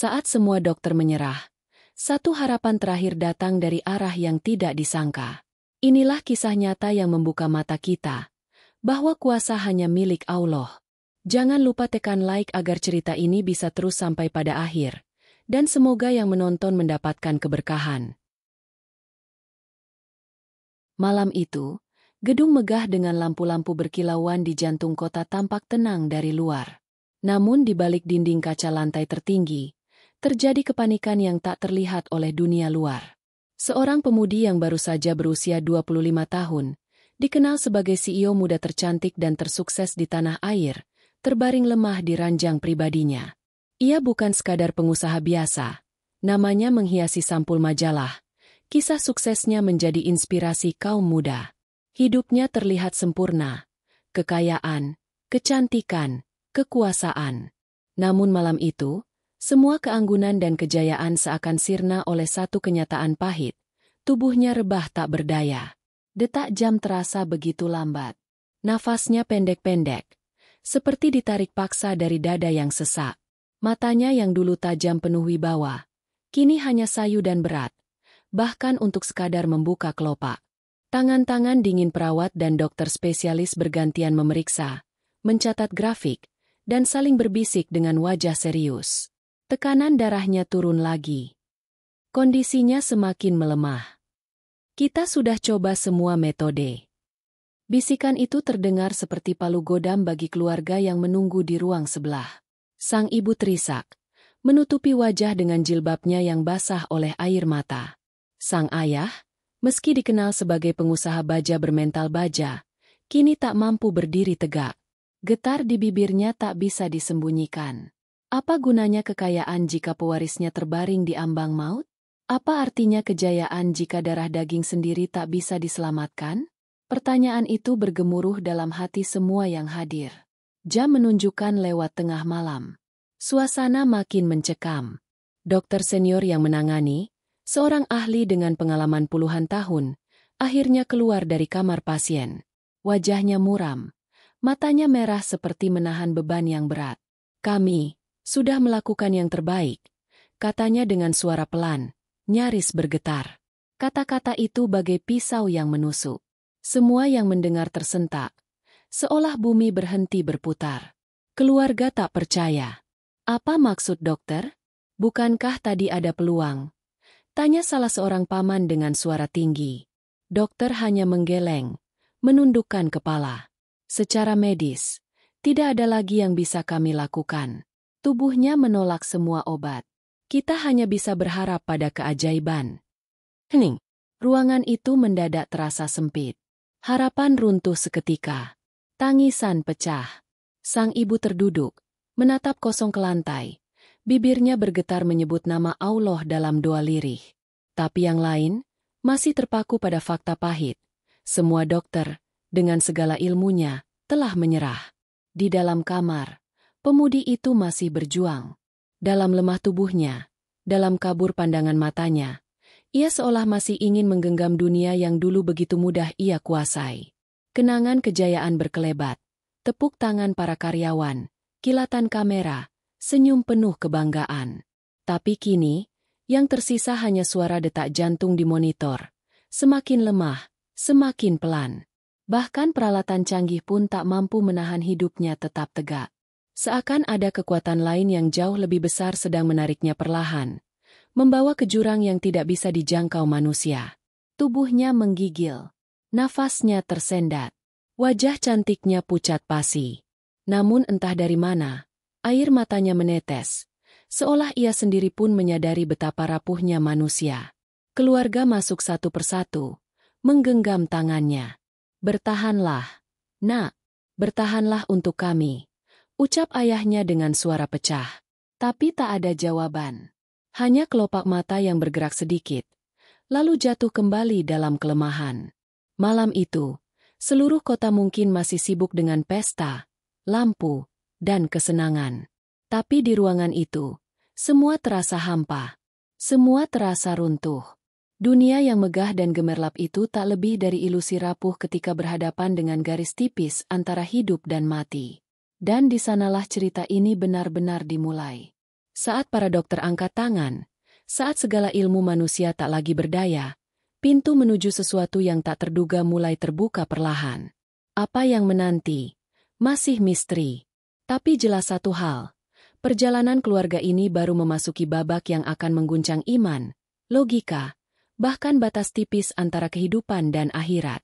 Saat semua dokter menyerah, satu harapan terakhir datang dari arah yang tidak disangka. Inilah kisah nyata yang membuka mata kita, bahwa kuasa hanya milik Allah. Jangan lupa tekan like agar cerita ini bisa terus sampai pada akhir, dan semoga yang menonton mendapatkan keberkahan. Malam itu, gedung megah dengan lampu-lampu berkilauan di jantung kota tampak tenang dari luar. Namun di balik dinding kaca lantai tertinggi, terjadi kepanikan yang tak terlihat oleh dunia luar. Seorang pemudi yang baru saja berusia 25 tahun, dikenal sebagai CEO muda tercantik dan tersukses di tanah air, terbaring lemah di ranjang pribadinya. Ia bukan sekadar pengusaha biasa, namanya menghiasi sampul majalah. Kisah suksesnya menjadi inspirasi kaum muda. Hidupnya terlihat sempurna, kekayaan, kecantikan, kekuasaan. Namun malam itu, semua keanggunan dan kejayaan seakan sirna oleh satu kenyataan pahit. Tubuhnya rebah tak berdaya. Detak jam terasa begitu lambat. Nafasnya pendek-pendek, seperti ditarik paksa dari dada yang sesak. Matanya yang dulu tajam penuh wibawa, kini hanya sayu dan berat. Bahkan untuk sekadar membuka kelopak. Tangan-tangan dingin perawat dan dokter spesialis bergantian memeriksa, mencatat grafik, dan saling berbisik dengan wajah serius. Tekanan darahnya turun lagi. Kondisinya semakin melemah. Kita sudah coba semua metode. Bisikan itu terdengar seperti palu godam bagi keluarga yang menunggu di ruang sebelah. Sang ibu terisak, menutupi wajah dengan jilbabnya yang basah oleh air mata. Sang ayah, meski dikenal sebagai pengusaha baja bermental baja, kini tak mampu berdiri tegak. Getar di bibirnya tak bisa disembunyikan. Apa gunanya kekayaan jika pewarisnya terbaring di ambang maut? Apa artinya kejayaan jika darah daging sendiri tak bisa diselamatkan? Pertanyaan itu bergemuruh dalam hati semua yang hadir. Jam menunjukkan lewat tengah malam. Suasana makin mencekam. Dokter senior yang menangani, seorang ahli dengan pengalaman puluhan tahun, akhirnya keluar dari kamar pasien. Wajahnya muram, matanya merah seperti menahan beban yang berat. Kami sudah melakukan yang terbaik, katanya dengan suara pelan, nyaris bergetar. Kata-kata itu bagai pisau yang menusuk. Semua yang mendengar tersentak, seolah bumi berhenti berputar. Keluarga tak percaya. Apa maksud dokter? Bukankah tadi ada peluang? Tanya salah seorang paman dengan suara tinggi. Dokter hanya menggeleng, menundukkan kepala. Secara medis, tidak ada lagi yang bisa kami lakukan. Tubuhnya menolak semua obat. Kita hanya bisa berharap pada keajaiban. Hening. Ruangan itu mendadak terasa sempit. Harapan runtuh seketika. Tangisan pecah. Sang ibu terduduk, menatap kosong ke lantai. Bibirnya bergetar menyebut nama Allah dalam doa lirih. Tapi yang lain, masih terpaku pada fakta pahit. Semua dokter, dengan segala ilmunya, telah menyerah. Di dalam kamar, pemudi itu masih berjuang. Dalam lemah tubuhnya, dalam kabur pandangan matanya, ia seolah masih ingin menggenggam dunia yang dulu begitu mudah ia kuasai. Kenangan kejayaan berkelebat, tepuk tangan para karyawan, kilatan kamera, senyum penuh kebanggaan. Tapi kini, yang tersisa hanya suara detak jantung di monitor. Semakin lemah, semakin pelan. Bahkan peralatan canggih pun tak mampu menahan hidupnya tetap tegak. Seakan ada kekuatan lain yang jauh lebih besar sedang menariknya perlahan, membawa ke jurang yang tidak bisa dijangkau manusia. Tubuhnya menggigil, nafasnya tersendat, wajah cantiknya pucat pasi. Namun entah dari mana, air matanya menetes, seolah ia sendiri pun menyadari betapa rapuhnya manusia. Keluarga masuk satu persatu, menggenggam tangannya. Bertahanlah, nak, bertahanlah untuk kami, ucap ayahnya dengan suara pecah. Tapi tak ada jawaban. Hanya kelopak mata yang bergerak sedikit, lalu jatuh kembali dalam kelemahan. Malam itu, seluruh kota mungkin masih sibuk dengan pesta, lampu, dan kesenangan. Tapi di ruangan itu, semua terasa hampa. Semua terasa runtuh. Dunia yang megah dan gemerlap itu tak lebih dari ilusi rapuh ketika berhadapan dengan garis tipis antara hidup dan mati. Dan di sanalah cerita ini benar-benar dimulai. Saat para dokter angkat tangan, saat segala ilmu manusia tak lagi berdaya, pintu menuju sesuatu yang tak terduga mulai terbuka perlahan. Apa yang menanti? Masih misteri. Tapi jelas satu hal, perjalanan keluarga ini baru memasuki babak yang akan mengguncang iman, logika, bahkan batas tipis antara kehidupan dan akhirat.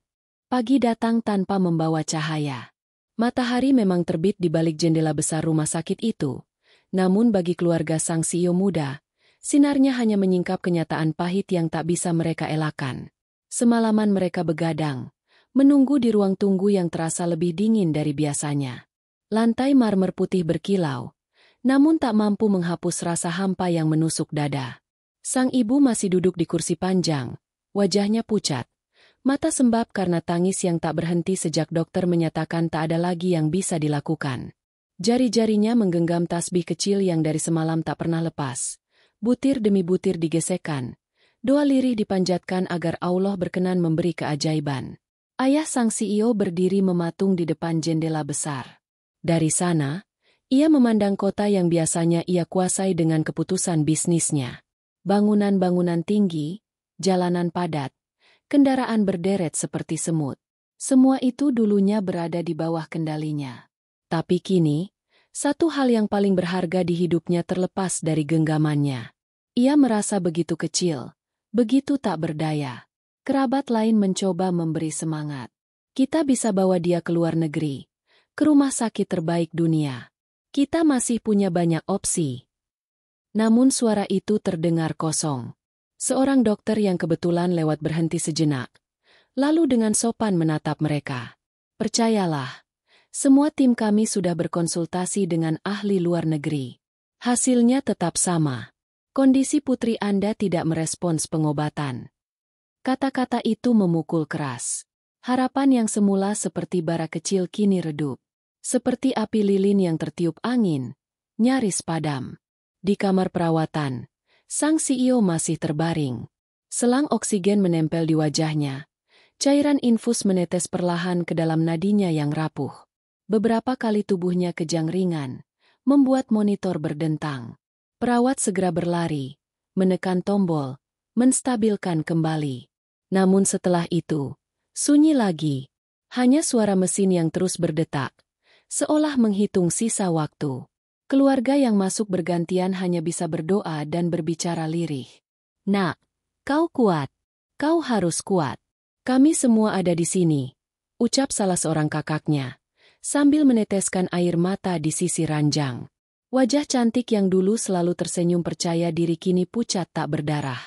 Pagi datang tanpa membawa cahaya. Matahari memang terbit di balik jendela besar rumah sakit itu. Namun bagi keluarga sang CEO muda, sinarnya hanya menyingkap kenyataan pahit yang tak bisa mereka elakkan. Semalaman mereka begadang, menunggu di ruang tunggu yang terasa lebih dingin dari biasanya. Lantai marmer putih berkilau, namun tak mampu menghapus rasa hampa yang menusuk dada. Sang ibu masih duduk di kursi panjang, wajahnya pucat, mata sembab karena tangis yang tak berhenti sejak dokter menyatakan tak ada lagi yang bisa dilakukan. Jari-jarinya menggenggam tasbih kecil yang dari semalam tak pernah lepas. Butir demi butir digesekkan. Doa lirih dipanjatkan agar Allah berkenan memberi keajaiban. Ayah sang CEO berdiri mematung di depan jendela besar. Dari sana, ia memandang kota yang biasanya ia kuasai dengan keputusan bisnisnya. Bangunan-bangunan tinggi, jalanan padat, kendaraan berderet seperti semut. Semua itu dulunya berada di bawah kendalinya. Tapi kini, satu hal yang paling berharga di hidupnya terlepas dari genggamannya. Ia merasa begitu kecil, begitu tak berdaya. Kerabat lain mencoba memberi semangat. Kita bisa bawa dia ke luar negeri, ke rumah sakit terbaik dunia. Kita masih punya banyak opsi. Namun suara itu terdengar kosong. Seorang dokter yang kebetulan lewat berhenti sejenak, lalu dengan sopan menatap mereka. Percayalah, semua tim kami sudah berkonsultasi dengan ahli luar negeri. Hasilnya tetap sama. Kondisi putri Anda tidak merespons pengobatan. Kata-kata itu memukul keras. Harapan yang semula seperti bara kecil kini redup. Seperti api lilin yang tertiup angin, nyaris padam. Di kamar perawatan, sang CEO masih terbaring. Selang oksigen menempel di wajahnya. Cairan infus menetes perlahan ke dalam nadinya yang rapuh. Beberapa kali tubuhnya kejang ringan, membuat monitor berdentang. Perawat segera berlari, menekan tombol, menstabilkan kembali. Namun setelah itu, sunyi lagi. Hanya suara mesin yang terus berdetak, seolah menghitung sisa waktu. Keluarga yang masuk bergantian hanya bisa berdoa dan berbicara lirih. Nak, kau kuat. Kau harus kuat. Kami semua ada di sini, ucap salah seorang kakaknya, sambil meneteskan air mata di sisi ranjang. Wajah cantik yang dulu selalu tersenyum percaya diri kini pucat tak berdarah.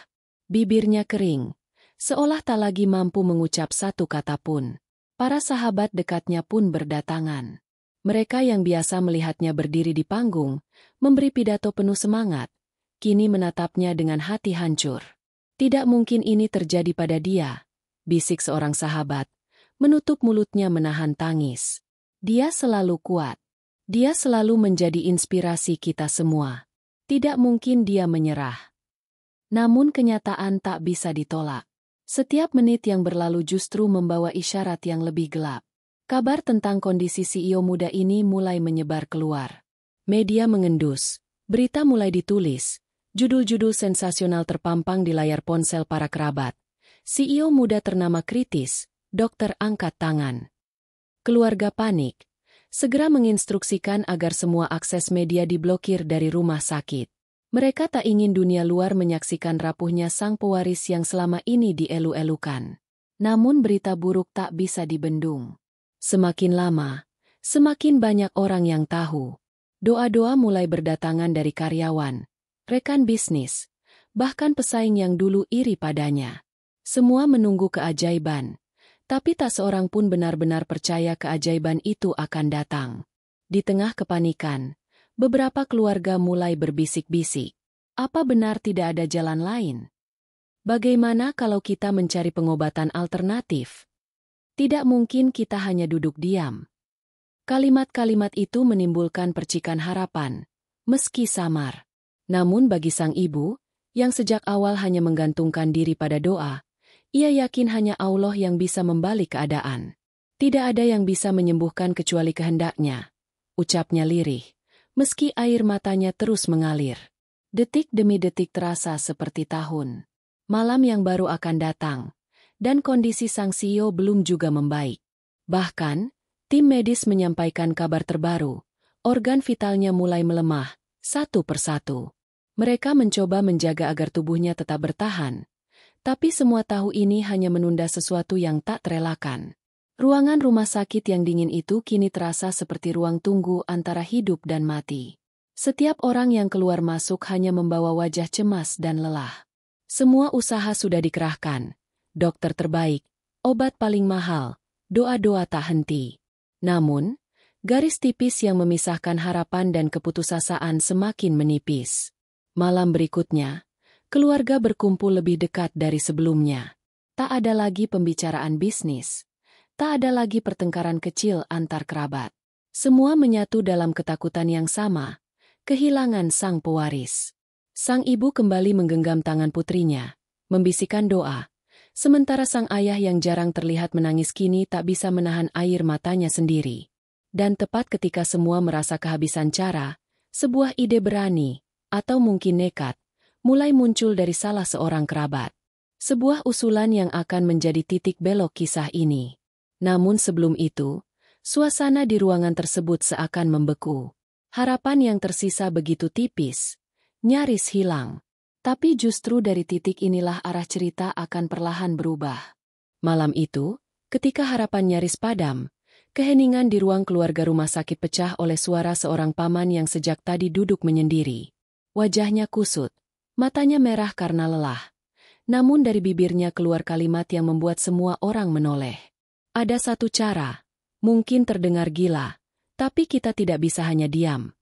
Bibirnya kering, seolah tak lagi mampu mengucap satu kata pun. Para sahabat dekatnya pun berdatangan. Mereka yang biasa melihatnya berdiri di panggung, memberi pidato penuh semangat, kini menatapnya dengan hati hancur. Tidak mungkin ini terjadi pada dia, bisik seorang sahabat, menutup mulutnya menahan tangis. Dia selalu kuat. Dia selalu menjadi inspirasi kita semua. Tidak mungkin dia menyerah. Namun kenyataan tak bisa ditolak. Setiap menit yang berlalu justru membawa isyarat yang lebih gelap. Kabar tentang kondisi CEO muda ini mulai menyebar keluar. Media mengendus, berita mulai ditulis, judul-judul sensasional terpampang di layar ponsel para kerabat. CEO muda ternama kritis, dokter angkat tangan. Keluarga panik, segera menginstruksikan agar semua akses media diblokir dari rumah sakit. Mereka tak ingin dunia luar menyaksikan rapuhnya sang pewaris yang selama ini dielu-elukan. Namun berita buruk tak bisa dibendung. Semakin lama, semakin banyak orang yang tahu. Doa-doa mulai berdatangan dari karyawan, rekan bisnis, bahkan pesaing yang dulu iri padanya. Semua menunggu keajaiban. Tapi tak seorang pun benar-benar percaya keajaiban itu akan datang. Di tengah kepanikan, beberapa keluarga mulai berbisik-bisik. Apa benar tidak ada jalan lain? Bagaimana kalau kita mencari pengobatan alternatif? Tidak mungkin kita hanya duduk diam. Kalimat-kalimat itu menimbulkan percikan harapan, meski samar. Namun bagi sang ibu, yang sejak awal hanya menggantungkan diri pada doa, ia yakin hanya Allah yang bisa membalik keadaan. Tidak ada yang bisa menyembuhkan kecuali kehendaknya, ucapnya lirih, meski air matanya terus mengalir. Detik demi detik terasa seperti tahun. Malam yang baru akan datang, dan kondisi sang CEO belum juga membaik. Bahkan, tim medis menyampaikan kabar terbaru, organ vitalnya mulai melemah, satu persatu. Mereka mencoba menjaga agar tubuhnya tetap bertahan. Tapi semua tahu ini hanya menunda sesuatu yang tak terelakkan. Ruangan rumah sakit yang dingin itu kini terasa seperti ruang tunggu antara hidup dan mati. Setiap orang yang keluar masuk hanya membawa wajah cemas dan lelah. Semua usaha sudah dikerahkan. Dokter terbaik, obat paling mahal, doa-doa tak henti. Namun, garis tipis yang memisahkan harapan dan keputusasaan semakin menipis. Malam berikutnya, keluarga berkumpul lebih dekat dari sebelumnya. Tak ada lagi pembicaraan bisnis. Tak ada lagi pertengkaran kecil antar kerabat. Semua menyatu dalam ketakutan yang sama, kehilangan sang pewaris. Sang ibu kembali menggenggam tangan putrinya, membisikkan doa, sementara sang ayah yang jarang terlihat menangis kini tak bisa menahan air matanya sendiri. Dan tepat ketika semua merasa kehabisan cara, sebuah ide berani, atau mungkin nekat, mulai muncul dari salah seorang kerabat. Sebuah usulan yang akan menjadi titik belok kisah ini. Namun sebelum itu, suasana di ruangan tersebut seakan membeku. Harapan yang tersisa begitu tipis, nyaris hilang. Tapi justru dari titik inilah arah cerita akan perlahan berubah. Malam itu, ketika harapan nyaris padam, keheningan di ruang keluarga rumah sakit pecah oleh suara seorang paman yang sejak tadi duduk menyendiri. Wajahnya kusut, matanya merah karena lelah. Namun dari bibirnya keluar kalimat yang membuat semua orang menoleh. Ada satu cara, mungkin terdengar gila, tapi kita tidak bisa hanya diam.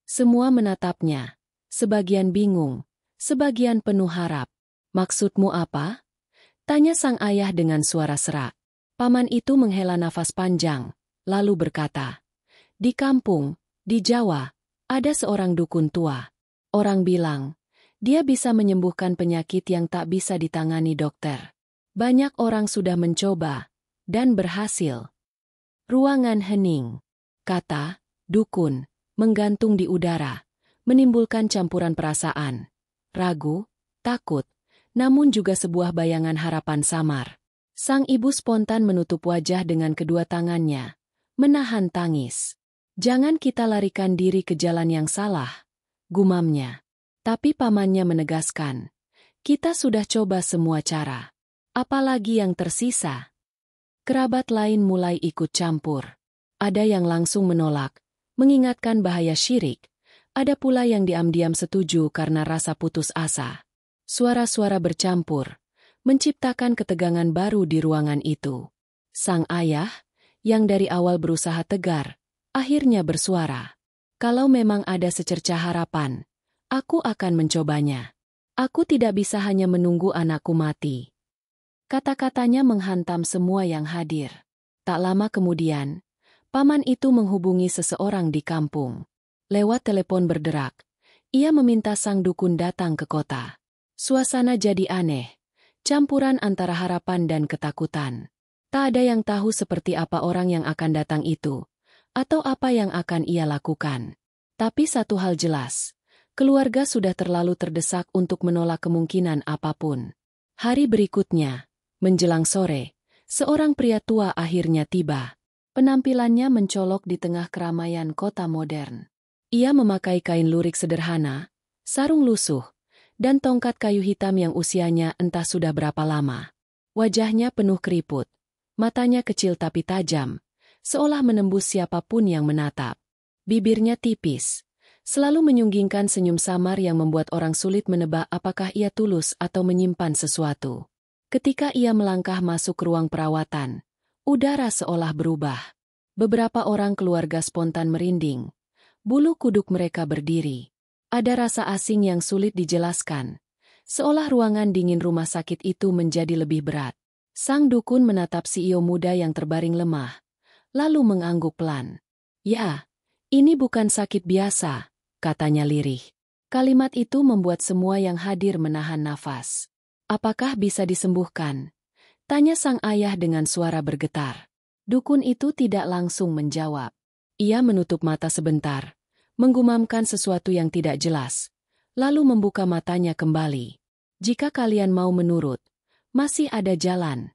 Semua menatapnya. Sebagian bingung, sebagian penuh harap. Maksudmu apa? Tanya sang ayah dengan suara serak. Paman itu menghela nafas panjang, lalu berkata, di kampung, di Jawa, ada seorang dukun tua. Orang bilang, dia bisa menyembuhkan penyakit yang tak bisa ditangani dokter. Banyak orang sudah mencoba, dan berhasil. Ruangan hening. Kata, dukun, menggantung di udara. Menimbulkan campuran perasaan, ragu, takut, namun juga sebuah bayangan harapan samar. Sang ibu spontan menutup wajah dengan kedua tangannya, menahan tangis. Jangan kita larikan diri ke jalan yang salah, gumamnya. Tapi pamannya menegaskan, kita sudah coba semua cara. Apalagi yang tersisa? Kerabat lain mulai ikut campur. Ada yang langsung menolak, mengingatkan bahaya syirik. Ada pula yang diam-diam setuju karena rasa putus asa. Suara-suara bercampur, menciptakan ketegangan baru di ruangan itu. Sang ayah, yang dari awal berusaha tegar, akhirnya bersuara. Kalau memang ada secercah harapan, aku akan mencobanya. Aku tidak bisa hanya menunggu anakku mati. Kata-katanya menghantam semua yang hadir. Tak lama kemudian, paman itu menghubungi seseorang di kampung. Lewat telepon berderak, ia meminta sang dukun datang ke kota. Suasana jadi aneh, campuran antara harapan dan ketakutan. Tak ada yang tahu seperti apa orang yang akan datang itu, atau apa yang akan ia lakukan. Tapi satu hal jelas, keluarga sudah terlalu terdesak untuk menolak kemungkinan apapun. Hari berikutnya, menjelang sore, seorang pria tua akhirnya tiba. Penampilannya mencolok di tengah keramaian kota modern. Ia memakai kain lurik sederhana, sarung lusuh, dan tongkat kayu hitam yang usianya entah sudah berapa lama. Wajahnya penuh keriput, matanya kecil tapi tajam, seolah menembus siapapun yang menatap. Bibirnya tipis, selalu menyunggingkan senyum samar yang membuat orang sulit menebak apakah ia tulus atau menyimpan sesuatu. Ketika ia melangkah masuk ke ruang perawatan, udara seolah berubah. Beberapa orang keluarga spontan merinding. Bulu kuduk mereka berdiri. Ada rasa asing yang sulit dijelaskan. Seolah ruangan dingin rumah sakit itu menjadi lebih berat. Sang dukun menatap CEO muda yang terbaring lemah, lalu mengangguk pelan. Ya, ini bukan sakit biasa, katanya lirih. Kalimat itu membuat semua yang hadir menahan nafas. Apakah bisa disembuhkan? Tanya sang ayah dengan suara bergetar. Dukun itu tidak langsung menjawab. Ia menutup mata sebentar, menggumamkan sesuatu yang tidak jelas, lalu membuka matanya kembali. Jika kalian mau menurut, masih ada jalan.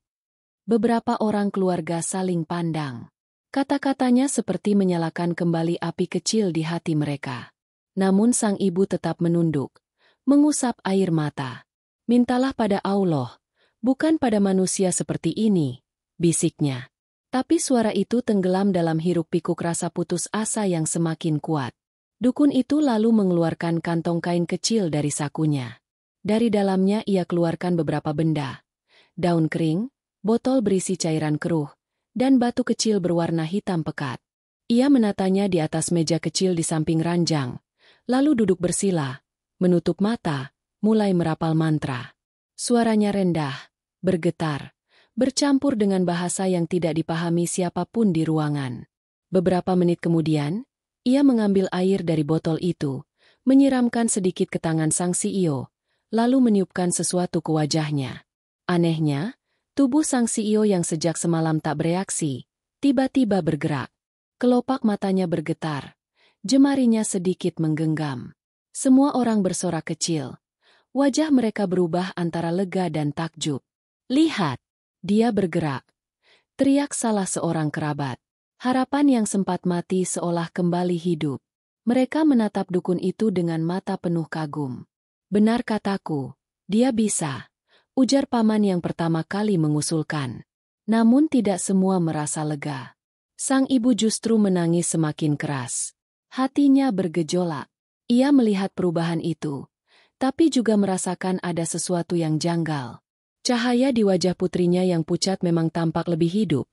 Beberapa orang keluarga saling pandang. Kata-katanya seperti menyalakan kembali api kecil di hati mereka. Namun sang ibu tetap menunduk, mengusap air mata. Mintalah pada Allah, bukan pada manusia seperti ini, bisiknya. Tapi suara itu tenggelam dalam hiruk-pikuk rasa putus asa yang semakin kuat. Dukun itu lalu mengeluarkan kantong kain kecil dari sakunya. Dari dalamnya ia keluarkan beberapa benda. Daun kering, botol berisi cairan keruh, dan batu kecil berwarna hitam pekat. Ia menatanya di atas meja kecil di samping ranjang, lalu duduk bersila, menutup mata, mulai merapal mantra. Suaranya rendah, bergetar, bercampur dengan bahasa yang tidak dipahami siapapun di ruangan. Beberapa menit kemudian, ia mengambil air dari botol itu, menyiramkan sedikit ke tangan sang CEO, lalu meniupkan sesuatu ke wajahnya. Anehnya, tubuh sang CEO yang sejak semalam tak bereaksi, tiba-tiba bergerak. Kelopak matanya bergetar, jemarinya sedikit menggenggam. Semua orang bersorak kecil. Wajah mereka berubah antara lega dan takjub. "Lihat, dia bergerak!" teriak salah seorang kerabat. Harapan yang sempat mati seolah kembali hidup. Mereka menatap dukun itu dengan mata penuh kagum. "Benar kataku, dia bisa," ujar paman yang pertama kali mengusulkan. Namun tidak semua merasa lega. Sang ibu justru menangis semakin keras. Hatinya bergejolak. Ia melihat perubahan itu, tapi juga merasakan ada sesuatu yang janggal. Cahaya di wajah putrinya yang pucat memang tampak lebih hidup,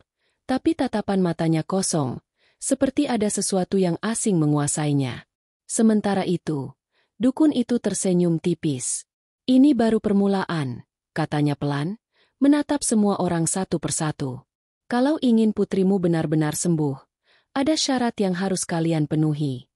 tapi tatapan matanya kosong, seperti ada sesuatu yang asing menguasainya. Sementara itu, dukun itu tersenyum tipis. "Ini baru permulaan," katanya pelan, menatap semua orang satu persatu. "Kalau ingin putrimu benar-benar sembuh, ada syarat yang harus kalian penuhi."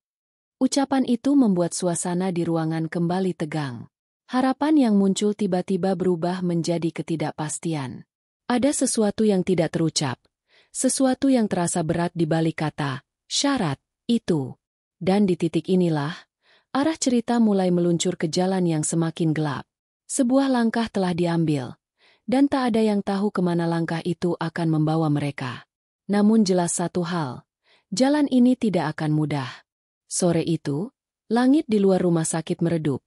Ucapan itu membuat suasana di ruangan kembali tegang. Harapan yang muncul tiba-tiba berubah menjadi ketidakpastian. Ada sesuatu yang tidak terucap, sesuatu yang terasa berat di balik kata "syarat" itu. Dan di titik inilah, arah cerita mulai meluncur ke jalan yang semakin gelap. Sebuah langkah telah diambil, dan tak ada yang tahu kemana langkah itu akan membawa mereka. Namun jelas satu hal, jalan ini tidak akan mudah. Sore itu, langit di luar rumah sakit meredup,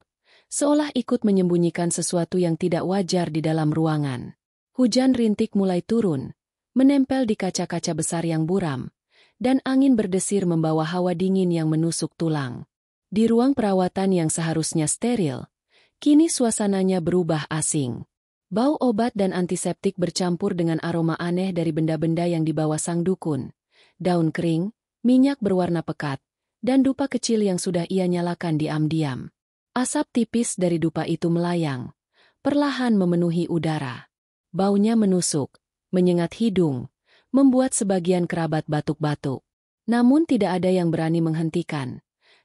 seolah ikut menyembunyikan sesuatu yang tidak wajar di dalam ruangan. Hujan rintik mulai turun, menempel di kaca-kaca besar yang buram, dan angin berdesir membawa hawa dingin yang menusuk tulang. Di ruang perawatan yang seharusnya steril, kini suasananya berubah asing. Bau obat dan antiseptik bercampur dengan aroma aneh dari benda-benda yang dibawa sang dukun. Daun kering, minyak berwarna pekat, dan dupa kecil yang sudah ia nyalakan diam-diam. Asap tipis dari dupa itu melayang, perlahan memenuhi udara. Baunya menusuk, menyengat hidung, membuat sebagian kerabat batuk-batuk. Namun tidak ada yang berani menghentikan,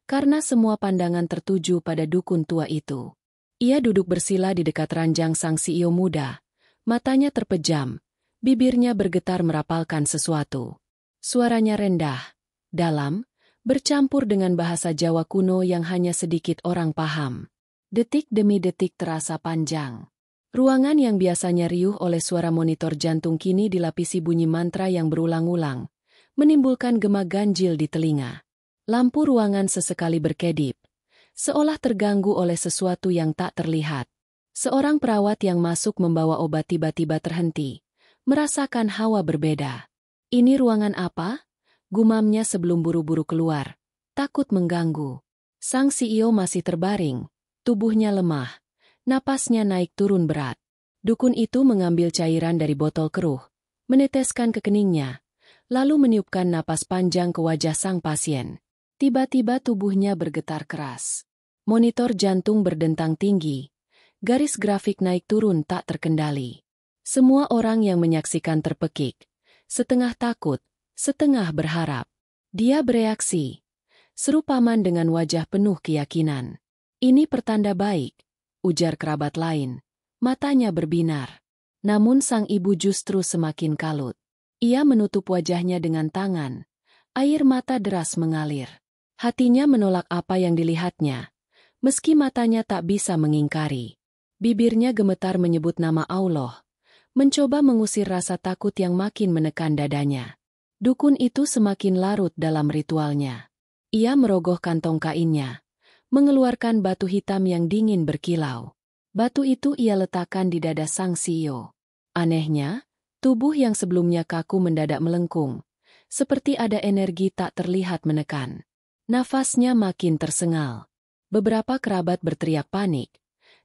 karena semua pandangan tertuju pada dukun tua itu. Ia duduk bersila di dekat ranjang sang CEO muda, matanya terpejam, bibirnya bergetar merapalkan sesuatu. Suaranya rendah, dalam, bercampur dengan bahasa Jawa kuno yang hanya sedikit orang paham. Detik demi detik terasa panjang. Ruangan yang biasanya riuh oleh suara monitor jantung kini dilapisi bunyi mantra yang berulang-ulang, menimbulkan gema ganjil di telinga. Lampu ruangan sesekali berkedip, seolah terganggu oleh sesuatu yang tak terlihat. Seorang perawat yang masuk membawa obat tiba-tiba terhenti, merasakan hawa berbeda. "Ini ruangan apa?" gumamnya sebelum buru-buru keluar, takut mengganggu. Sang CEO masih terbaring, tubuhnya lemah. Napasnya naik turun berat. Dukun itu mengambil cairan dari botol keruh, meneteskan ke keningnya, lalu meniupkan napas panjang ke wajah sang pasien. Tiba-tiba tubuhnya bergetar keras. Monitor jantung berdentang tinggi. Garis grafik naik turun tak terkendali. Semua orang yang menyaksikan terpekik, setengah takut, setengah berharap. "Dia bereaksi," seru paman dengan wajah penuh keyakinan. "Ini pertanda baik," ujar kerabat lain. Matanya berbinar. Namun sang ibu justru semakin kalut. Ia menutup wajahnya dengan tangan. Air mata deras mengalir. Hatinya menolak apa yang dilihatnya. meski matanya tak bisa mengingkari. Bibirnya gemetar menyebut nama Allah, mencoba mengusir rasa takut yang makin menekan dadanya. Dukun itu semakin larut dalam ritualnya. Ia merogoh kantong kainnya, mengeluarkan batu hitam yang dingin berkilau. Batu itu ia letakkan di dada sang CEO. Anehnya, tubuh yang sebelumnya kaku mendadak melengkung, seperti ada energi tak terlihat menekan. Nafasnya makin tersengal. Beberapa kerabat berteriak panik,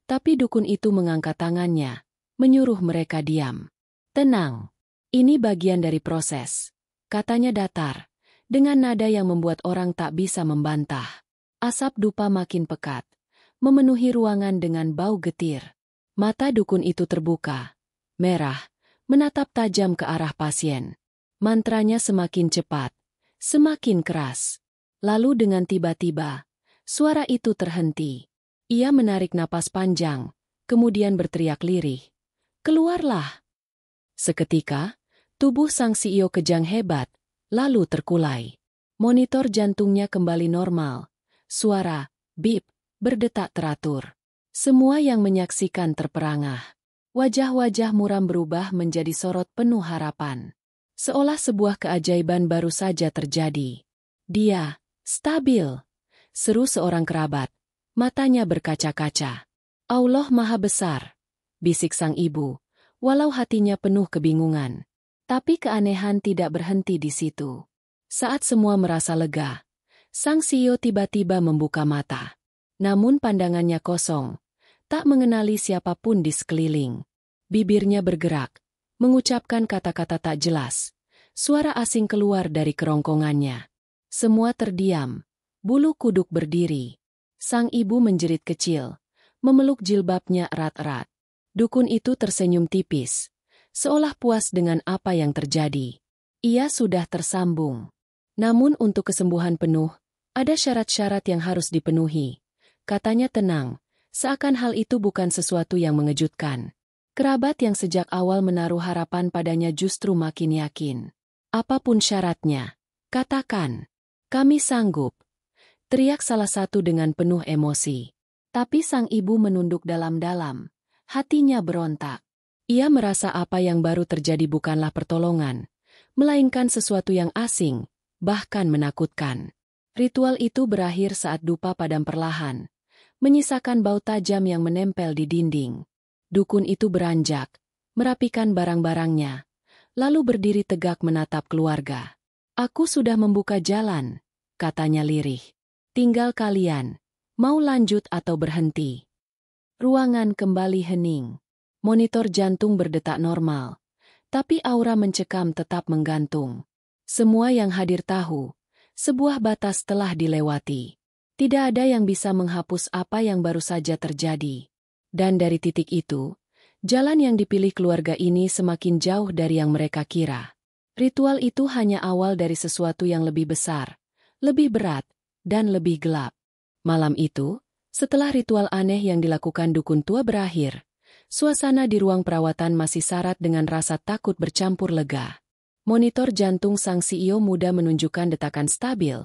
tapi dukun itu mengangkat tangannya, menyuruh mereka diam. "Tenang, ini bagian dari proses," katanya datar, dengan nada yang membuat orang tak bisa membantah. Asap dupa makin pekat, memenuhi ruangan dengan bau getir. Mata dukun itu terbuka, merah, menatap tajam ke arah pasien. Mantranya semakin cepat, semakin keras. Lalu dengan tiba-tiba, suara itu terhenti. Ia menarik napas panjang, kemudian berteriak lirih, "Keluarlah!" Seketika, tubuh sang CEO kejang hebat, lalu terkulai. Monitor jantungnya kembali normal. Suara, bip, berdetak teratur. Semua yang menyaksikan terperangah. Wajah-wajah muram berubah menjadi sorot penuh harapan. Seolah sebuah keajaiban baru saja terjadi. "Dia stabil," seru seorang kerabat. Matanya berkaca-kaca. "Allah Maha Besar," bisik sang ibu, walau hatinya penuh kebingungan. Tapi keanehan tidak berhenti di situ. Saat semua merasa lega, sang CEO tiba-tiba membuka mata. Namun pandangannya kosong, tak mengenali siapapun di sekeliling. Bibirnya bergerak, mengucapkan kata-kata tak jelas. Suara asing keluar dari kerongkongannya. Semua terdiam, bulu kuduk berdiri. Sang ibu menjerit kecil, memeluk jilbabnya erat-erat. Dukun itu tersenyum tipis, seolah puas dengan apa yang terjadi. Ia sudah tersambung. Namun untuk kesembuhan penuh, ada syarat-syarat yang harus dipenuhi. Katanya tenang, seakan hal itu bukan sesuatu yang mengejutkan. Kerabat yang sejak awal menaruh harapan padanya justru makin yakin. "Apapun syaratnya, katakan. Kami sanggup," teriak salah satu dengan penuh emosi. Tapi sang ibu menunduk dalam-dalam. Hatinya berontak. Ia merasa apa yang baru terjadi bukanlah pertolongan, melainkan sesuatu yang asing, bahkan menakutkan. Ritual itu berakhir saat dupa padam perlahan, menyisakan bau tajam yang menempel di dinding. Dukun itu beranjak, merapikan barang-barangnya, lalu berdiri tegak menatap keluarga. "Aku sudah membuka jalan," katanya lirih. "Tinggal kalian, mau lanjut atau berhenti." Ruangan kembali hening. Monitor jantung berdetak normal, tapi aura mencekam tetap menggantung. Semua yang hadir tahu, sebuah batas telah dilewati. Tidak ada yang bisa menghapus apa yang baru saja terjadi. Dan dari titik itu, jalan yang dipilih keluarga ini semakin jauh dari yang mereka kira. Ritual itu hanya awal dari sesuatu yang lebih besar, lebih berat, dan lebih gelap. Malam itu, setelah ritual aneh yang dilakukan dukun tua berakhir, suasana di ruang perawatan masih syarat dengan rasa takut bercampur lega. Monitor jantung sang CEO muda menunjukkan detakan stabil.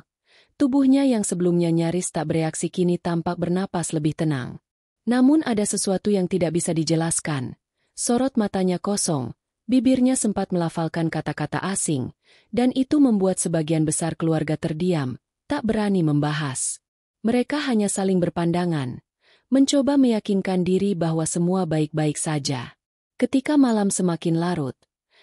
Tubuhnya yang sebelumnya nyaris tak bereaksi kini tampak bernapas lebih tenang. Namun ada sesuatu yang tidak bisa dijelaskan. Sorot matanya kosong, bibirnya sempat melafalkan kata-kata asing, dan itu membuat sebagian besar keluarga terdiam, tak berani membahas. Mereka hanya saling berpandangan, mencoba meyakinkan diri bahwa semua baik-baik saja. Ketika malam semakin larut,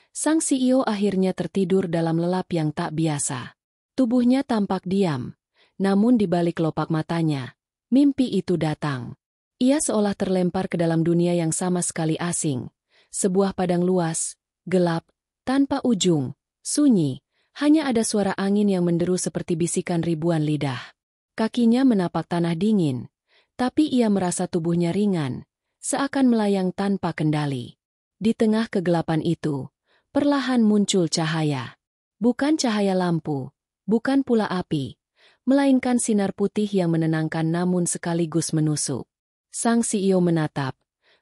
sang CEO akhirnya tertidur dalam lelap yang tak biasa. Tubuhnya tampak diam, namun di balik kelopak matanya, mimpi itu datang. Ia seolah terlempar ke dalam dunia yang sama sekali asing. Sebuah padang luas, gelap, tanpa ujung, sunyi, hanya ada suara angin yang menderu seperti bisikan ribuan lidah. Kakinya menapak tanah dingin, tapi ia merasa tubuhnya ringan, seakan melayang tanpa kendali. Di tengah kegelapan itu, perlahan muncul cahaya. Bukan cahaya lampu, bukan pula api, melainkan sinar putih yang menenangkan namun sekaligus menusuk. Sang CEO menatap,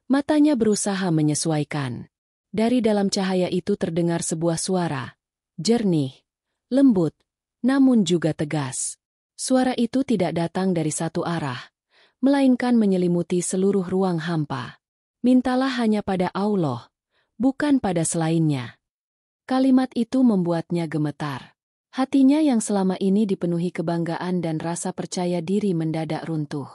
matanya berusaha menyesuaikan. Dari dalam cahaya itu terdengar sebuah suara, jernih, lembut, namun juga tegas. Suara itu tidak datang dari satu arah, melainkan menyelimuti seluruh ruang hampa. Mintalah hanya pada Allah, bukan pada selainnya. Kalimat itu membuatnya gemetar. Hatinya yang selama ini dipenuhi kebanggaan dan rasa percaya diri mendadak runtuh.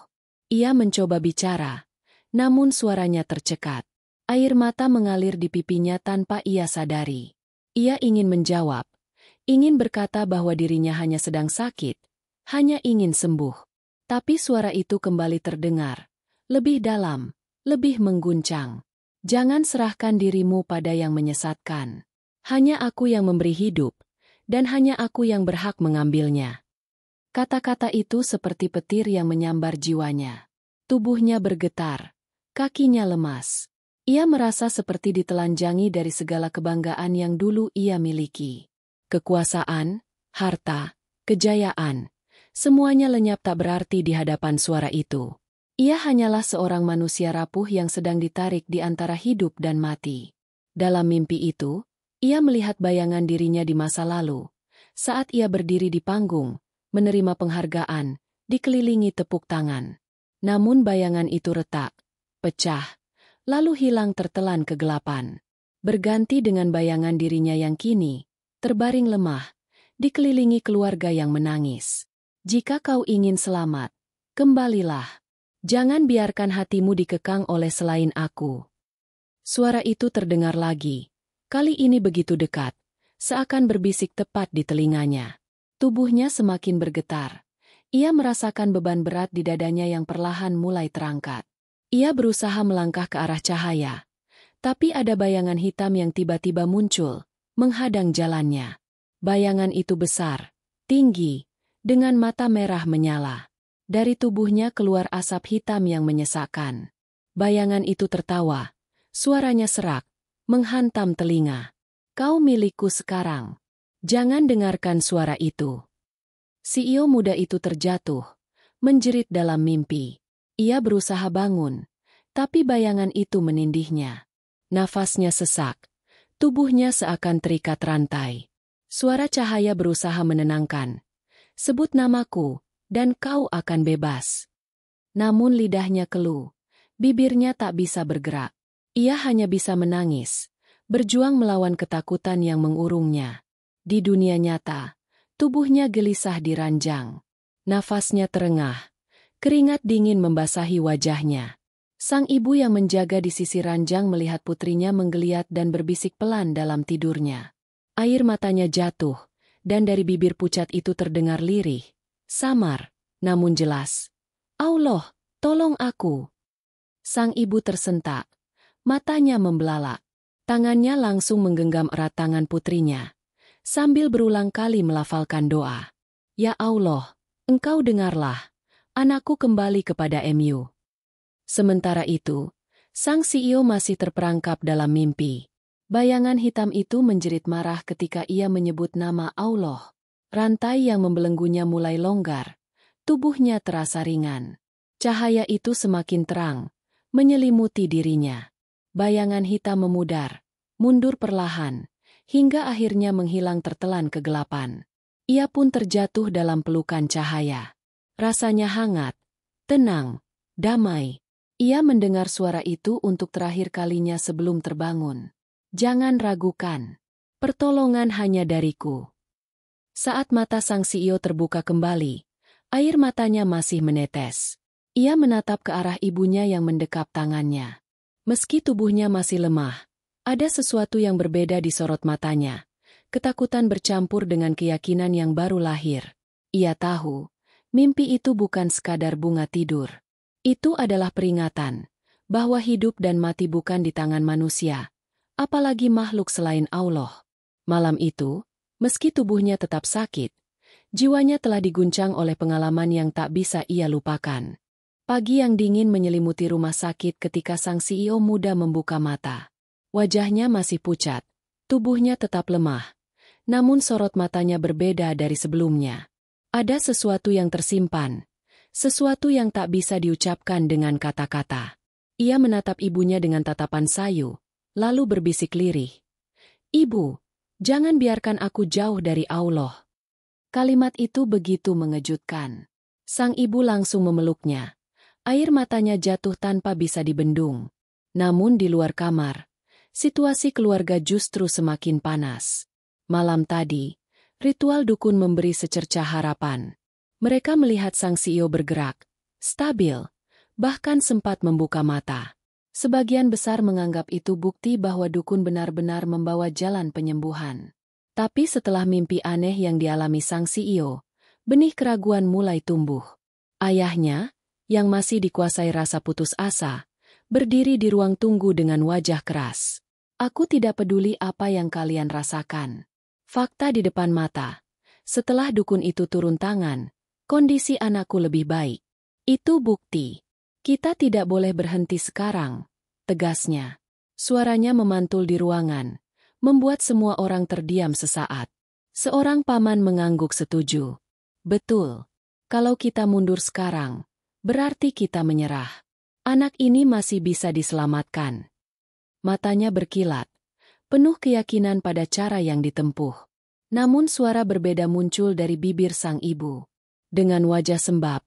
Ia mencoba bicara, namun suaranya tercekat. Air mata mengalir di pipinya tanpa ia sadari. Ia ingin menjawab, ingin berkata bahwa dirinya hanya sedang sakit, hanya ingin sembuh. Tapi suara itu kembali terdengar, lebih dalam, lebih mengguncang. Jangan serahkan dirimu pada yang menyesatkan. Hanya aku yang memberi hidup, dan hanya aku yang berhak mengambilnya. Kata-kata itu seperti petir yang menyambar jiwanya. Tubuhnya bergetar, kakinya lemas. Ia merasa seperti ditelanjangi dari segala kebanggaan yang dulu ia miliki. Kekuasaan, harta, kejayaan, semuanya lenyap tak berarti di hadapan suara itu. Ia hanyalah seorang manusia rapuh yang sedang ditarik di antara hidup dan mati. Dalam mimpi itu, ia melihat bayangan dirinya di masa lalu, saat ia berdiri di panggung, menerima penghargaan, dikelilingi tepuk tangan. Namun bayangan itu retak, pecah, lalu hilang tertelan kegelapan. Berganti dengan bayangan dirinya yang kini, terbaring lemah, dikelilingi keluarga yang menangis. Jika kau ingin selamat, kembalilah. Jangan biarkan hatimu dikekang oleh selain aku. Suara itu terdengar lagi. Kali ini begitu dekat, seakan berbisik tepat di telinganya. Tubuhnya semakin bergetar. Ia merasakan beban berat di dadanya yang perlahan mulai terangkat. Ia berusaha melangkah ke arah cahaya. Tapi ada bayangan hitam yang tiba-tiba muncul, menghadang jalannya. Bayangan itu besar, tinggi, dengan mata merah menyala. Dari tubuhnya keluar asap hitam yang menyesakkan. Bayangan itu tertawa, suaranya serak, menghantam telinga. Kau milikku sekarang. Jangan dengarkan suara itu. CEO muda itu terjatuh, menjerit dalam mimpi. Ia berusaha bangun, tapi bayangan itu menindihnya. Nafasnya sesak, tubuhnya seakan terikat rantai. Suara cahaya berusaha menenangkan. Sebut namaku, dan kau akan bebas. Namun lidahnya keluh, bibirnya tak bisa bergerak. Ia hanya bisa menangis, berjuang melawan ketakutan yang mengurungnya. Di dunia nyata, tubuhnya gelisah di ranjang. Nafasnya terengah, keringat dingin membasahi wajahnya. Sang ibu yang menjaga di sisi ranjang melihat putrinya menggeliat dan berbisik pelan dalam tidurnya. Air matanya jatuh, dan dari bibir pucat itu terdengar lirih. Samar, namun jelas. Allah, tolong aku. Sang ibu tersentak. Matanya membelalak. Tangannya langsung menggenggam erat tangan putrinya. Sambil berulang kali melafalkan doa. Ya Allah, Engkau dengarlah. Anakku kembali kepada MU. Sementara itu, sang CEO masih terperangkap dalam mimpi. Bayangan hitam itu menjerit marah ketika ia menyebut nama Allah. Rantai yang membelenggunya mulai longgar, tubuhnya terasa ringan. Cahaya itu semakin terang, menyelimuti dirinya. Bayangan hitam memudar, mundur perlahan, hingga akhirnya menghilang tertelan kegelapan. Ia pun terjatuh dalam pelukan cahaya. Rasanya hangat, tenang, damai. Ia mendengar suara itu untuk terakhir kalinya sebelum terbangun. Jangan ragukan. Pertolongan hanya dariku. Saat mata sang CEO terbuka kembali, air matanya masih menetes. Ia menatap ke arah ibunya yang mendekap tangannya. Meski tubuhnya masih lemah, ada sesuatu yang berbeda di sorot matanya. Ketakutan bercampur dengan keyakinan yang baru lahir. Ia tahu, mimpi itu bukan sekadar bunga tidur. Itu adalah peringatan, bahwa hidup dan mati bukan di tangan manusia, apalagi makhluk selain Allah. Malam itu, meski tubuhnya tetap sakit, jiwanya telah diguncang oleh pengalaman yang tak bisa ia lupakan. Pagi yang dingin menyelimuti rumah sakit ketika sang CEO muda membuka mata. Wajahnya masih pucat, tubuhnya tetap lemah, namun sorot matanya berbeda dari sebelumnya. Ada sesuatu yang tersimpan, sesuatu yang tak bisa diucapkan dengan kata-kata. Ia menatap ibunya dengan tatapan sayu, lalu berbisik lirih. Ibu, jangan biarkan aku jauh dari Allah. Kalimat itu begitu mengejutkan. Sang ibu langsung memeluknya. Air matanya jatuh tanpa bisa dibendung. Namun di luar kamar, situasi keluarga justru semakin panas. Malam tadi, ritual dukun memberi secercah harapan. Mereka melihat sang CEO bergerak, stabil, bahkan sempat membuka mata. Sebagian besar menganggap itu bukti bahwa dukun benar-benar membawa jalan penyembuhan. Tapi setelah mimpi aneh yang dialami sang CEO, benih keraguan mulai tumbuh. Ayahnya, yang masih dikuasai rasa putus asa, berdiri di ruang tunggu dengan wajah keras. Aku tidak peduli apa yang kalian rasakan. Fakta di depan mata. Setelah dukun itu turun tangan, kondisi anakku lebih baik. Itu bukti. Kita tidak boleh berhenti sekarang, tegasnya. Suaranya memantul di ruangan, membuat semua orang terdiam sesaat. Seorang paman mengangguk setuju. Betul. Kalau kita mundur sekarang, berarti kita menyerah. Anak ini masih bisa diselamatkan. Matanya berkilat, penuh keyakinan pada cara yang ditempuh. Namun suara berbeda muncul dari bibir sang ibu. Dengan wajah sembab,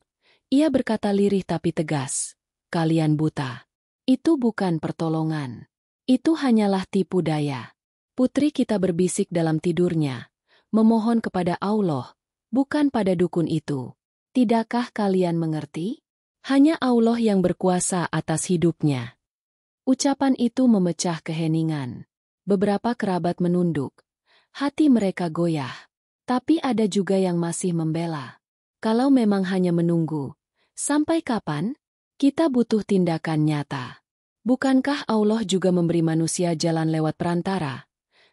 ia berkata lirih tapi tegas, "Kalian buta. Itu bukan pertolongan. Itu hanyalah tipu daya." Putri kita berbisik dalam tidurnya, memohon kepada Allah, bukan pada dukun itu. Tidakkah kalian mengerti? Hanya Allah yang berkuasa atas hidupnya. Ucapan itu memecah keheningan. Beberapa kerabat menunduk. Hati mereka goyah. Tapi ada juga yang masih membela. Kalau memang hanya menunggu, sampai kapan? Kita butuh tindakan nyata. Bukankah Allah juga memberi manusia jalan lewat perantara?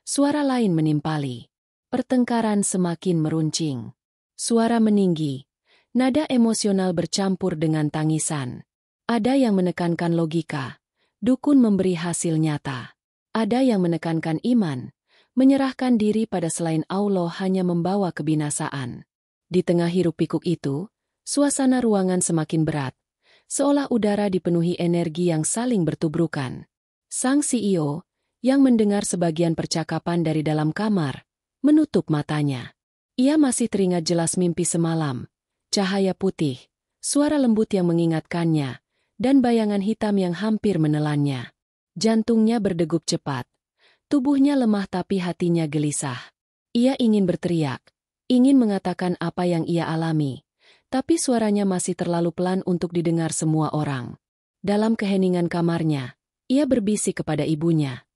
Suara lain menimpali. Pertengkaran semakin meruncing. Suara meninggi. Nada emosional bercampur dengan tangisan. Ada yang menekankan logika. Dukun memberi hasil nyata. Ada yang menekankan iman. Menyerahkan diri pada selain Allah hanya membawa kebinasaan. Di tengah hiruk-pikuk itu, suasana ruangan semakin berat. Seolah udara dipenuhi energi yang saling bertubrukan. Sang CEO, yang mendengar sebagian percakapan dari dalam kamar, menutup matanya. Ia masih teringat jelas mimpi semalam. Cahaya putih, suara lembut yang mengingatkannya, dan bayangan hitam yang hampir menelannya. Jantungnya berdegup cepat. Tubuhnya lemah tapi hatinya gelisah. Ia ingin berteriak, ingin mengatakan apa yang ia alami, tapi suaranya masih terlalu pelan untuk didengar semua orang. Dalam keheningan kamarnya, ia berbisik kepada ibunya.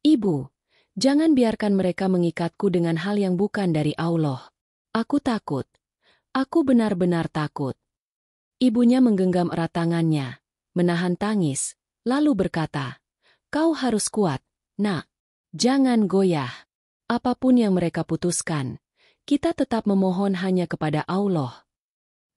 "Ibu, jangan biarkan mereka mengikatku dengan hal yang bukan dari Allah. Aku takut. Aku benar-benar takut." Ibunya menggenggam erat tangannya, menahan tangis, lalu berkata, "Kau harus kuat, Nak. Jangan goyah. Apapun yang mereka putuskan, kita tetap memohon hanya kepada Allah."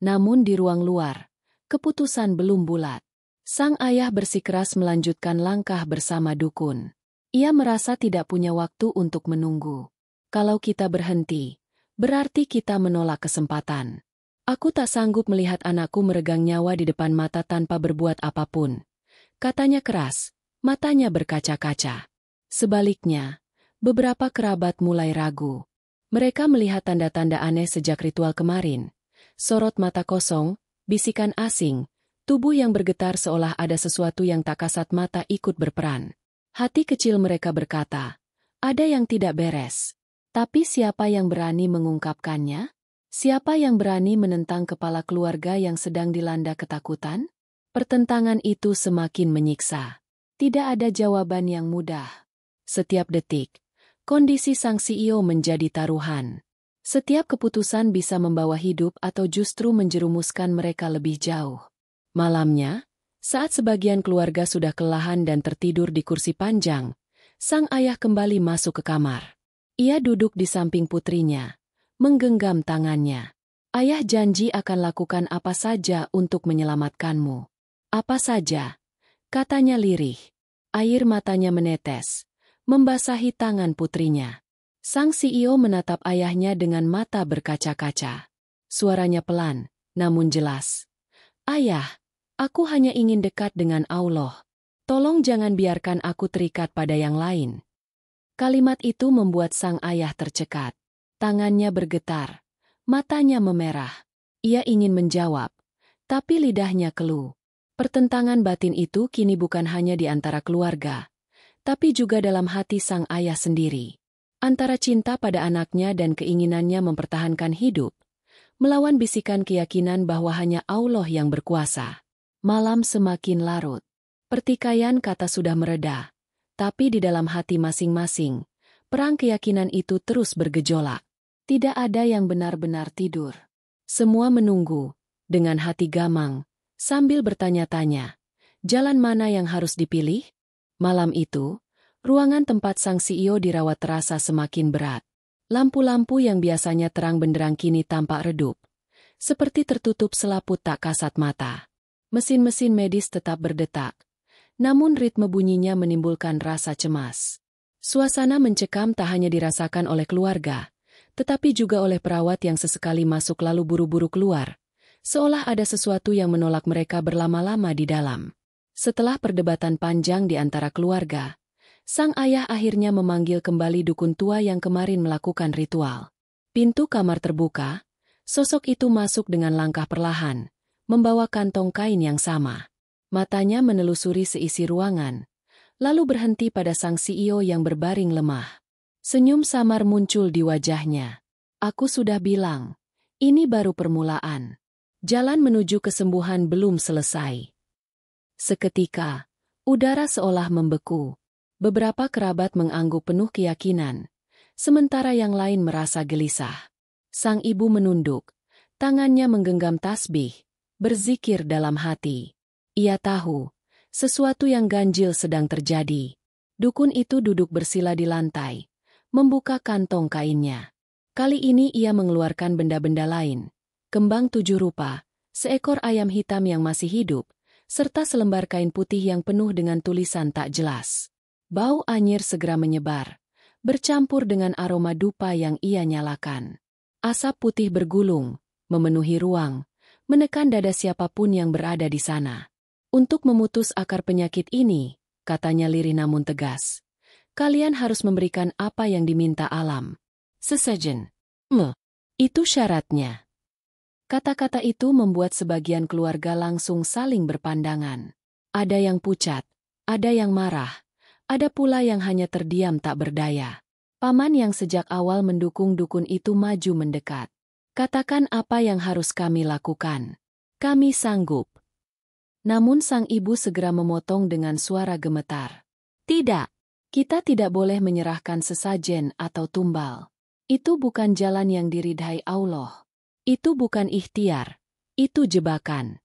Namun di ruang luar, keputusan belum bulat. Sang ayah bersikeras melanjutkan langkah bersama dukun. Ia merasa tidak punya waktu untuk menunggu. Kalau kita berhenti, berarti kita menolak kesempatan. Aku tak sanggup melihat anakku meregang nyawa di depan mata tanpa berbuat apapun. Katanya keras, matanya berkaca-kaca. Sebaliknya, beberapa kerabat mulai ragu. Mereka melihat tanda-tanda aneh sejak ritual kemarin. Sorot mata kosong, bisikan asing, tubuh yang bergetar seolah ada sesuatu yang tak kasat mata ikut berperan. Hati kecil mereka berkata, ada yang tidak beres. Tapi siapa yang berani mengungkapkannya? Siapa yang berani menentang kepala keluarga yang sedang dilanda ketakutan? Pertentangan itu semakin menyiksa. Tidak ada jawaban yang mudah. Setiap detik, kondisi sang CEO menjadi taruhan. Setiap keputusan bisa membawa hidup atau justru menjerumuskan mereka lebih jauh. Malamnya, saat sebagian keluarga sudah kelelahan dan tertidur di kursi panjang, sang ayah kembali masuk ke kamar. Ia duduk di samping putrinya, menggenggam tangannya. "Ayah janji akan lakukan apa saja untuk menyelamatkanmu." "Apa saja?" katanya lirih. Air matanya menetes, membasahi tangan putrinya. Sang CEO menatap ayahnya dengan mata berkaca-kaca. Suaranya pelan, namun jelas. "Ayah, aku hanya ingin dekat dengan Allah. Tolong jangan biarkan aku terikat pada yang lain." Kalimat itu membuat sang ayah tercekat. Tangannya bergetar, matanya memerah. Ia ingin menjawab, tapi lidahnya keluh. Pertentangan batin itu kini bukan hanya di antara keluarga, tapi juga dalam hati sang ayah sendiri. Antara cinta pada anaknya dan keinginannya mempertahankan hidup, melawan bisikan keyakinan bahwa hanya Allah yang berkuasa. Malam semakin larut. Pertikaian kata sudah mereda, tapi di dalam hati masing-masing, perang keyakinan itu terus bergejolak. Tidak ada yang benar-benar tidur. Semua menunggu, dengan hati gamang, sambil bertanya-tanya, jalan mana yang harus dipilih? Malam itu, ruangan tempat sang CEO dirawat terasa semakin berat. Lampu-lampu yang biasanya terang benderang kini tampak redup, seperti tertutup selaput tak kasat mata. Mesin-mesin medis tetap berdetak, namun ritme bunyinya menimbulkan rasa cemas. Suasana mencekam tak hanya dirasakan oleh keluarga, tetapi juga oleh perawat yang sesekali masuk lalu buru-buru keluar, seolah ada sesuatu yang menolak mereka berlama-lama di dalam. Setelah perdebatan panjang di antara keluarga, sang ayah akhirnya memanggil kembali dukun tua yang kemarin melakukan ritual. Pintu kamar terbuka, sosok itu masuk dengan langkah perlahan, membawa kantong kain yang sama. Matanya menelusuri seisi ruangan, lalu berhenti pada sang CEO yang berbaring lemah. Senyum samar muncul di wajahnya. Aku sudah bilang, ini baru permulaan. Jalan menuju kesembuhan belum selesai. Seketika, udara seolah membeku. Beberapa kerabat mengangguk penuh keyakinan, sementara yang lain merasa gelisah. Sang ibu menunduk, tangannya menggenggam tasbih, berzikir dalam hati. Ia tahu, sesuatu yang ganjil sedang terjadi. Dukun itu duduk bersila di lantai, membuka kantong kainnya. Kali ini ia mengeluarkan benda-benda lain, kembang 7 rupa, seekor ayam hitam yang masih hidup, serta selembar kain putih yang penuh dengan tulisan tak jelas. Bau anyir segera menyebar, bercampur dengan aroma dupa yang ia nyalakan. Asap putih bergulung, memenuhi ruang, menekan dada siapapun yang berada di sana. Untuk memutus akar penyakit ini, katanya lirih namun tegas, kalian harus memberikan apa yang diminta alam. Sesajen. Itu syaratnya. Kata-kata itu membuat sebagian keluarga langsung saling berpandangan. Ada yang pucat, ada yang marah, ada pula yang hanya terdiam tak berdaya. Paman yang sejak awal mendukung dukun itu maju mendekat. Katakan apa yang harus kami lakukan. Kami sanggup. Namun sang ibu segera memotong dengan suara gemetar. Tidak, kita tidak boleh menyerahkan sesajen atau tumbal. Itu bukan jalan yang diridhai Allah. Itu bukan ikhtiar, itu jebakan.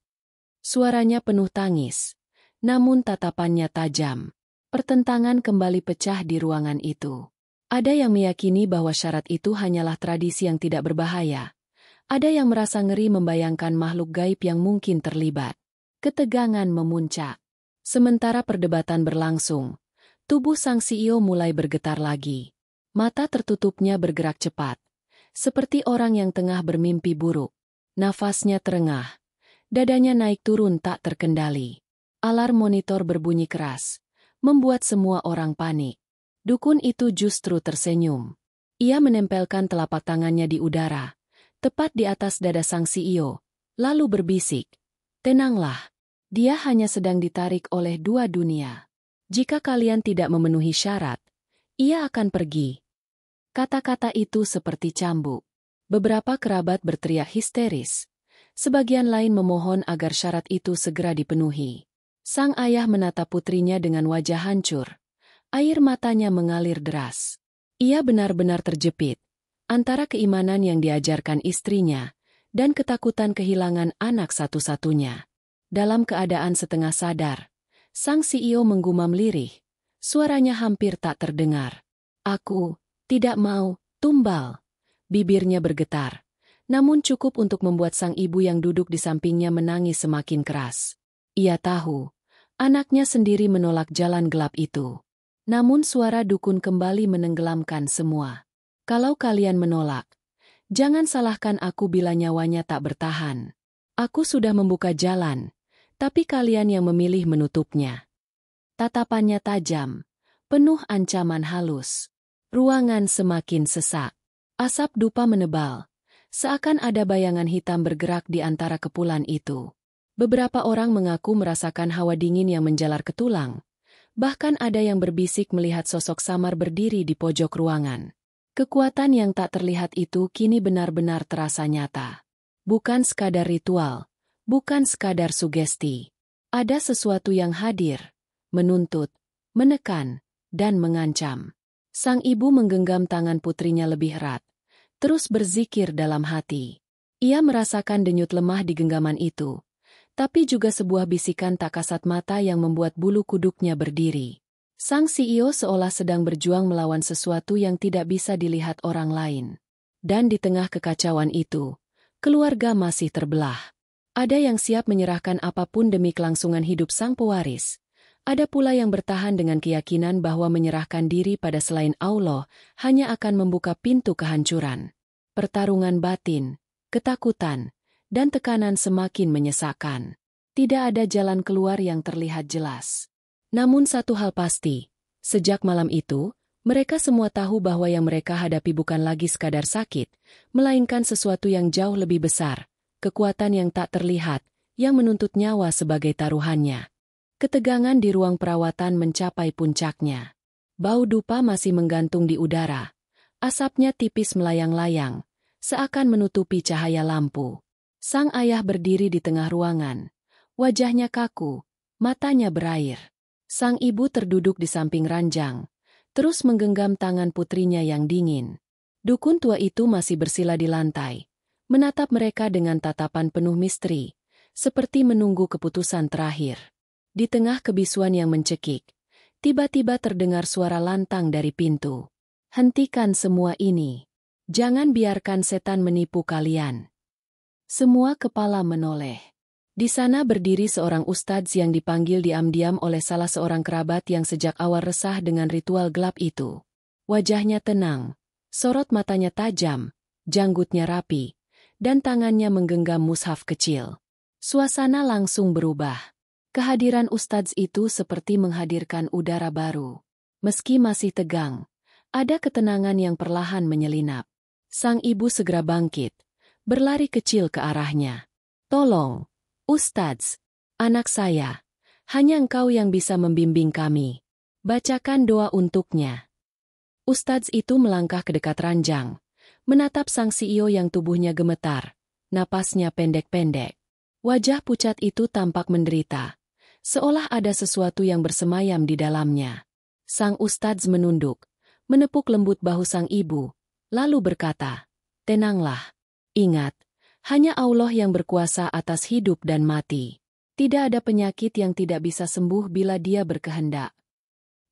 Suaranya penuh tangis, namun tatapannya tajam. Pertentangan kembali pecah di ruangan itu. Ada yang meyakini bahwa syarat itu hanyalah tradisi yang tidak berbahaya. Ada yang merasa ngeri membayangkan makhluk gaib yang mungkin terlibat. Ketegangan memuncak. Sementara perdebatan berlangsung, tubuh sang CEO mulai bergetar lagi. Mata tertutupnya bergerak cepat, seperti orang yang tengah bermimpi buruk. Nafasnya terengah, dadanya naik turun tak terkendali. Alarm monitor berbunyi keras, membuat semua orang panik. Dukun itu justru tersenyum. Ia menempelkan telapak tangannya di udara, tepat di atas dada sang CEO, lalu berbisik, "Tenanglah, dia hanya sedang ditarik oleh 2 dunia. Jika kalian tidak memenuhi syarat, ia akan pergi." Kata-kata itu seperti cambuk. Beberapa kerabat berteriak histeris. Sebagian lain memohon agar syarat itu segera dipenuhi. Sang ayah menatap putrinya dengan wajah hancur. Air matanya mengalir deras. Ia benar-benar terjepit antara keimanan yang diajarkan istrinya dan ketakutan kehilangan anak satu-satunya. Dalam keadaan setengah sadar, sang CEO menggumam lirih. Suaranya hampir tak terdengar. "Aku tidak mau tumbal." Bibirnya bergetar, namun cukup untuk membuat sang ibu yang duduk di sampingnya menangis semakin keras. Ia tahu, anaknya sendiri menolak jalan gelap itu. Namun suara dukun kembali menenggelamkan semua. "Kalau kalian menolak, jangan salahkan aku bila nyawanya tak bertahan. Aku sudah membuka jalan, tapi kalian yang memilih menutupnya." Tatapannya tajam, penuh ancaman halus. Ruangan semakin sesak. Asap dupa menebal, seakan ada bayangan hitam bergerak di antara kepulan itu. Beberapa orang mengaku merasakan hawa dingin yang menjalar ke tulang. Bahkan ada yang berbisik melihat sosok samar berdiri di pojok ruangan. Kekuatan yang tak terlihat itu kini benar-benar terasa nyata. Bukan sekadar ritual, bukan sekadar sugesti. Ada sesuatu yang hadir, menuntut, menekan, dan mengancam. Sang ibu menggenggam tangan putrinya lebih erat, terus berzikir dalam hati. Ia merasakan denyut lemah di genggaman itu, tapi juga sebuah bisikan tak kasat mata yang membuat bulu kuduknya berdiri. Sang CEO seolah sedang berjuang melawan sesuatu yang tidak bisa dilihat orang lain. Dan di tengah kekacauan itu, keluarga masih terbelah. Ada yang siap menyerahkan apapun demi kelangsungan hidup sang pewaris. Ada pula yang bertahan dengan keyakinan bahwa menyerahkan diri pada selain Allah hanya akan membuka pintu kehancuran. Pertarungan batin, ketakutan, dan tekanan semakin menyesakkan. Tidak ada jalan keluar yang terlihat jelas. Namun satu hal pasti, sejak malam itu, mereka semua tahu bahwa yang mereka hadapi bukan lagi sekadar sakit, melainkan sesuatu yang jauh lebih besar, kekuatan yang tak terlihat, yang menuntut nyawa sebagai taruhannya. Ketegangan di ruang perawatan mencapai puncaknya. Bau dupa masih menggantung di udara. Asapnya tipis melayang-layang, seakan menutupi cahaya lampu. Sang ayah berdiri di tengah ruangan. Wajahnya kaku, matanya berair. Sang ibu terduduk di samping ranjang, terus menggenggam tangan putrinya yang dingin. Dukun tua itu masih bersila di lantai, menatap mereka dengan tatapan penuh misteri, seperti menunggu keputusan terakhir. Di tengah kebisuan yang mencekik, tiba-tiba terdengar suara lantang dari pintu. "Hentikan semua ini. Jangan biarkan setan menipu kalian." Semua kepala menoleh. Di sana berdiri seorang ustadz yang dipanggil diam-diam oleh salah seorang kerabat yang sejak awal resah dengan ritual gelap itu. Wajahnya tenang, sorot matanya tajam, janggutnya rapi, dan tangannya menggenggam mushaf kecil. Suasana langsung berubah. Kehadiran ustadz itu seperti menghadirkan udara baru. Meski masih tegang, ada ketenangan yang perlahan menyelinap. Sang ibu segera bangkit, berlari kecil ke arahnya. "Tolong, Ustadz, anak saya, hanya engkau yang bisa membimbing kami. Bacakan doa untuknya." Ustadz itu melangkah ke dekat ranjang, menatap sang CEO yang tubuhnya gemetar, napasnya pendek-pendek. Wajah pucat itu tampak menderita, seolah ada sesuatu yang bersemayam di dalamnya. Sang ustadz menunduk, menepuk lembut bahu sang ibu, lalu berkata, "Tenanglah. Ingat, hanya Allah yang berkuasa atas hidup dan mati. Tidak ada penyakit yang tidak bisa sembuh bila Dia berkehendak."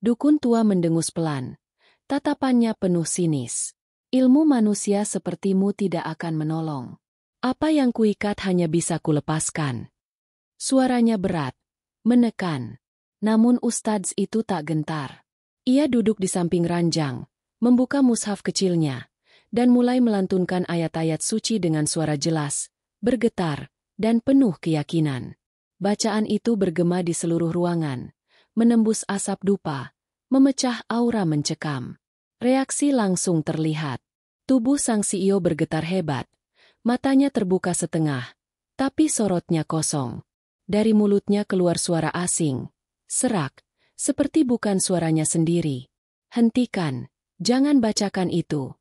Dukun tua mendengus pelan. Tatapannya penuh sinis. "Ilmu manusia sepertimu tidak akan menolong. Apa yang kuikat hanya bisa kulepaskan." Suaranya berat, menekan. Namun ustadz itu tak gentar. Ia duduk di samping ranjang, membuka mushaf kecilnya, dan mulai melantunkan ayat-ayat suci dengan suara jelas, bergetar, dan penuh keyakinan. Bacaan itu bergema di seluruh ruangan, menembus asap dupa, memecah aura mencekam. Reaksi langsung terlihat. Tubuh sang CEO bergetar hebat, matanya terbuka setengah, tapi sorotnya kosong. Dari mulutnya keluar suara asing, serak, seperti bukan suaranya sendiri. "Hentikan, jangan bacakan itu."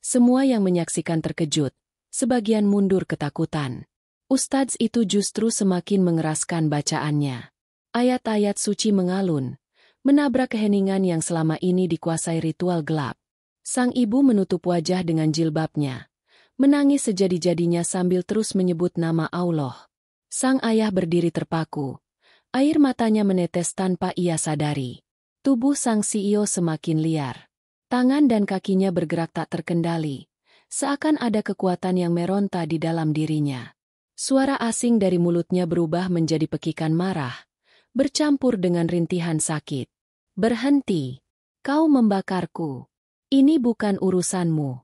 Semua yang menyaksikan terkejut, sebagian mundur ketakutan. Ustadz itu justru semakin mengeraskan bacaannya. Ayat-ayat suci mengalun, menabrak keheningan yang selama ini dikuasai ritual gelap. Sang ibu menutup wajah dengan jilbabnya, menangis sejadi-jadinya sambil terus menyebut nama Allah. Sang ayah berdiri terpaku, air matanya menetes tanpa ia sadari. Tubuh sang CEO semakin liar. Tangan dan kakinya bergerak tak terkendali, seakan ada kekuatan yang meronta di dalam dirinya. Suara asing dari mulutnya berubah menjadi pekikan marah, bercampur dengan rintihan sakit. "Berhenti! Kau membakarku. Ini bukan urusanmu."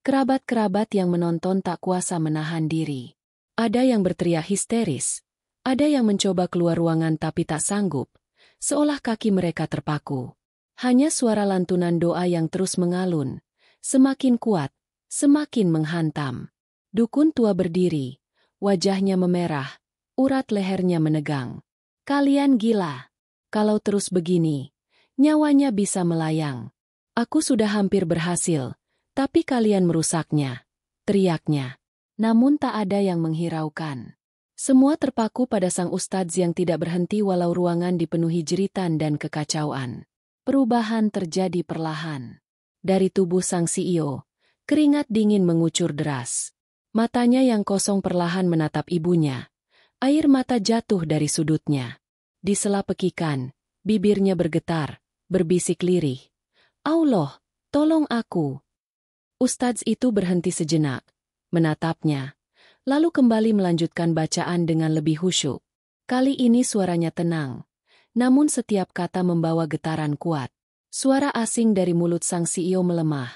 Kerabat-kerabat yang menonton tak kuasa menahan diri. Ada yang berteriak histeris, ada yang mencoba keluar ruangan tapi tak sanggup, seolah kaki mereka terpaku. Hanya suara lantunan doa yang terus mengalun, semakin kuat, semakin menghantam. Dukun tua berdiri, wajahnya memerah, Urat lehernya menegang. Kalian gila. Kalau terus begini, nyawanya bisa melayang. Aku sudah hampir berhasil, tapi kalian merusaknya, teriaknya. Namun tak ada yang menghiraukan. Semua terpaku pada sang ustadz yang tidak berhenti walau ruangan dipenuhi jeritan dan kekacauan. Perubahan terjadi perlahan. Dari tubuh sang CEO, keringat dingin mengucur deras. Matanya yang kosong perlahan menatap ibunya. Air mata jatuh dari sudutnya. Di sela pekikan, bibirnya bergetar, berbisik lirih. Allah, tolong aku. Ustadz itu berhenti sejenak, menatapnya, lalu kembali melanjutkan bacaan dengan lebih khusyuk. Kali ini suaranya tenang, namun setiap kata membawa getaran kuat. Suara asing dari mulut sang CEO melemah,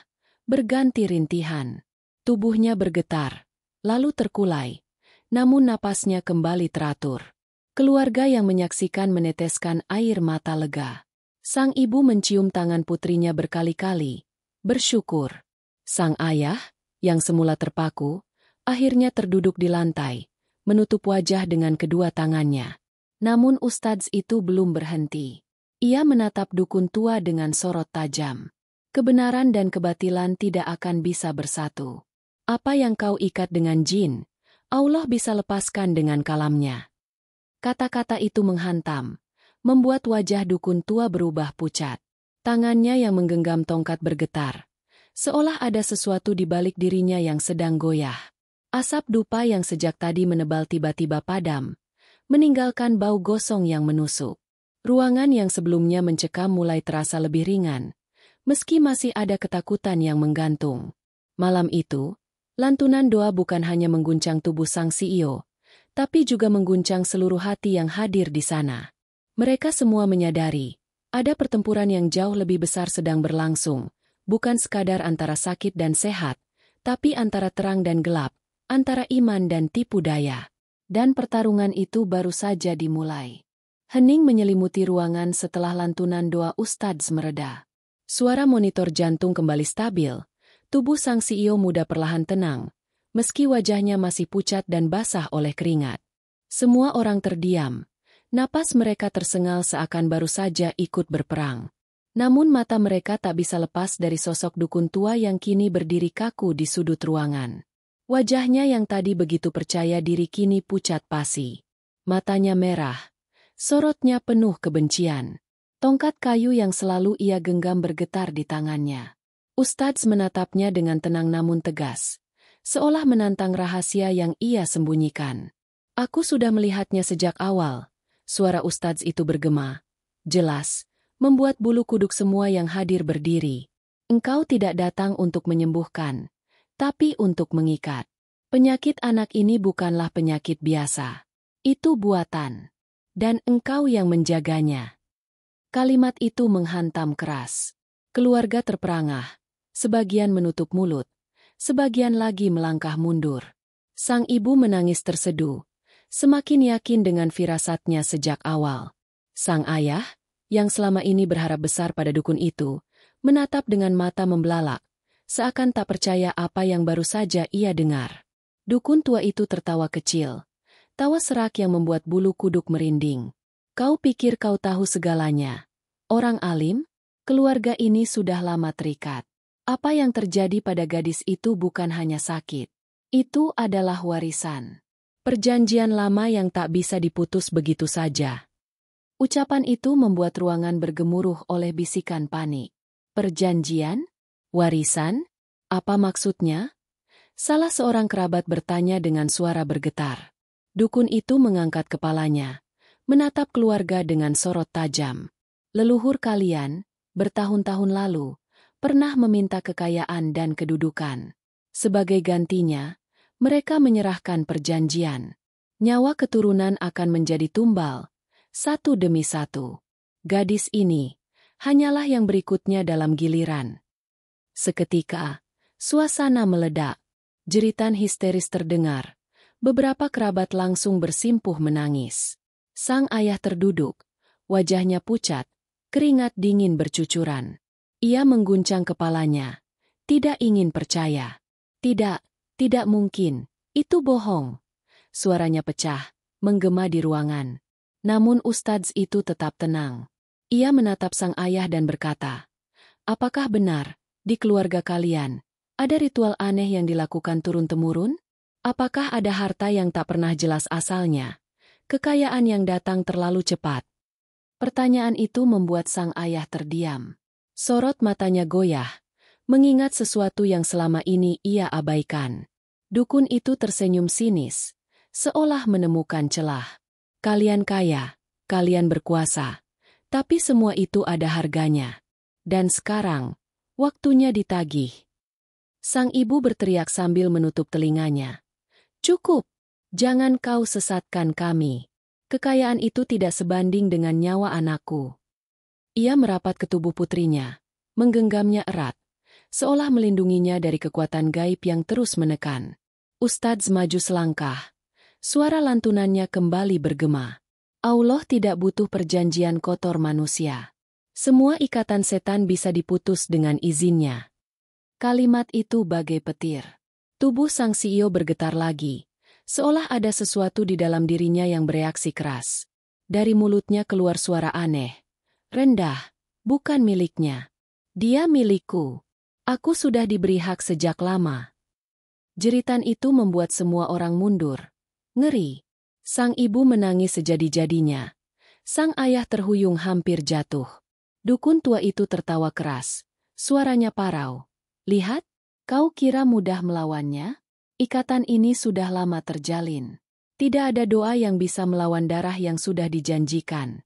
berganti rintihan. Tubuhnya bergetar, lalu terkulai, namun napasnya kembali teratur. Keluarga yang menyaksikan meneteskan air mata lega. Sang ibu mencium tangan putrinya berkali-kali, bersyukur. Sang ayah, yang semula terpaku, akhirnya terduduk di lantai, menutup wajah dengan kedua tangannya. Namun ustadz itu belum berhenti. Ia menatap dukun tua dengan sorot tajam. Kebenaran dan kebatilan tidak akan bisa bersatu. Apa yang kau ikat dengan jin, Allah bisa lepaskan dengan kalamnya. Kata-kata itu menghantam, membuat wajah dukun tua berubah pucat. Tangannya yang menggenggam tongkat bergetar, seolah ada sesuatu di balik dirinya yang sedang goyah. Asap dupa yang sejak tadi menebal tiba-tiba padam, meninggalkan bau gosong yang menusuk. Ruangan yang sebelumnya mencekam mulai terasa lebih ringan, meski masih ada ketakutan yang menggantung. Malam itu, lantunan doa bukan hanya mengguncang tubuh sang CEO, tapi juga mengguncang seluruh hati yang hadir di sana. Mereka semua menyadari, ada pertempuran yang jauh lebih besar sedang berlangsung, bukan sekadar antara sakit dan sehat, tapi antara terang dan gelap, antara iman dan tipu daya. Dan pertarungan itu baru saja dimulai. Hening menyelimuti ruangan setelah lantunan doa ustadz mereda. Suara monitor jantung kembali stabil, tubuh sang CEO muda perlahan tenang, meski wajahnya masih pucat dan basah oleh keringat. Semua orang terdiam, napas mereka tersengal seakan baru saja ikut berperang. Namun mata mereka tak bisa lepas dari sosok dukun tua yang kini berdiri kaku di sudut ruangan. Wajahnya yang tadi begitu percaya diri kini pucat pasi. Matanya merah, sorotnya penuh kebencian. Tongkat kayu yang selalu ia genggam bergetar di tangannya. Ustadz menatapnya dengan tenang namun tegas, seolah menantang rahasia yang ia sembunyikan. Aku sudah melihatnya sejak awal, suara ustadz itu bergema. Jelas, membuat bulu kuduk semua yang hadir berdiri. Engkau tidak datang untuk menyembuhkan, tapi untuk mengikat. Penyakit anak ini bukanlah penyakit biasa. Itu buatan. Dan engkau yang menjaganya. Kalimat itu menghantam keras. Keluarga terperangah, sebagian menutup mulut, sebagian lagi melangkah mundur. Sang ibu menangis terseduh, semakin yakin dengan firasatnya sejak awal. Sang ayah, yang selama ini berharap besar pada dukun itu, menatap dengan mata membelalak, seakan tak percaya apa yang baru saja ia dengar. Dukun tua itu tertawa kecil, tawa serak yang membuat bulu kuduk merinding. Kau pikir kau tahu segalanya? Orang alim? Keluarga ini sudah lama terikat. Apa yang terjadi pada gadis itu bukan hanya sakit. Itu adalah warisan. Perjanjian lama yang tak bisa diputus begitu saja. Ucapan itu membuat ruangan bergemuruh oleh bisikan panik. Perjanjian? Warisan? Apa maksudnya? Salah seorang kerabat bertanya dengan suara bergetar. Dukun itu mengangkat kepalanya, menatap keluarga dengan sorot tajam. Leluhur kalian, bertahun-tahun lalu, pernah meminta kekayaan dan kedudukan. Sebagai gantinya, mereka menyerahkan perjanjian. Nyawa keturunan akan menjadi tumbal, satu demi satu. Gadis ini, hanyalah yang berikutnya dalam giliran. Seketika, suasana meledak. Jeritan histeris terdengar. Beberapa kerabat langsung bersimpuh menangis. Sang ayah terduduk, wajahnya pucat, keringat dingin bercucuran. Ia mengguncang kepalanya, tidak ingin percaya. Tidak mungkin, itu bohong. Suaranya pecah, menggema di ruangan. Namun Ustadz itu tetap tenang. Ia menatap sang ayah dan berkata, "Apakah benar, di keluarga kalian, ada ritual aneh yang dilakukan turun-temurun? Apakah ada harta yang tak pernah jelas asalnya? Kekayaan yang datang terlalu cepat?" Pertanyaan itu membuat sang ayah terdiam. Sorot matanya goyah, mengingat sesuatu yang selama ini ia abaikan. Dukun itu tersenyum sinis, seolah menemukan celah. "Kalian kaya, kalian berkuasa, tapi semua itu ada harganya. Dan sekarang, waktunya ditagih." Sang ibu berteriak sambil menutup telinganya. "Cukup! Jangan kau sesatkan kami. Kekayaan itu tidak sebanding dengan nyawa anakku." Ia merapat ke tubuh putrinya, menggenggamnya erat, seolah melindunginya dari kekuatan gaib yang terus menekan. Ustadz maju selangkah. Suara lantunannya kembali bergema. "Allah tidak butuh perjanjian kotor manusia. Semua ikatan setan bisa diputus dengan izinnya." Kalimat itu bagai petir. Tubuh sang CEO bergetar lagi, seolah ada sesuatu di dalam dirinya yang bereaksi keras. Dari mulutnya keluar suara aneh. "Rendah, bukan miliknya. Dia milikku. Aku sudah diberi hak sejak lama." Jeritan itu membuat semua orang mundur. Ngeri. Sang ibu menangis sejadi-jadinya. Sang ayah terhuyung hampir jatuh. Dukun tua itu tertawa keras. Suaranya parau. "Lihat, kau kira mudah melawannya? Ikatan ini sudah lama terjalin. Tidak ada doa yang bisa melawan darah yang sudah dijanjikan."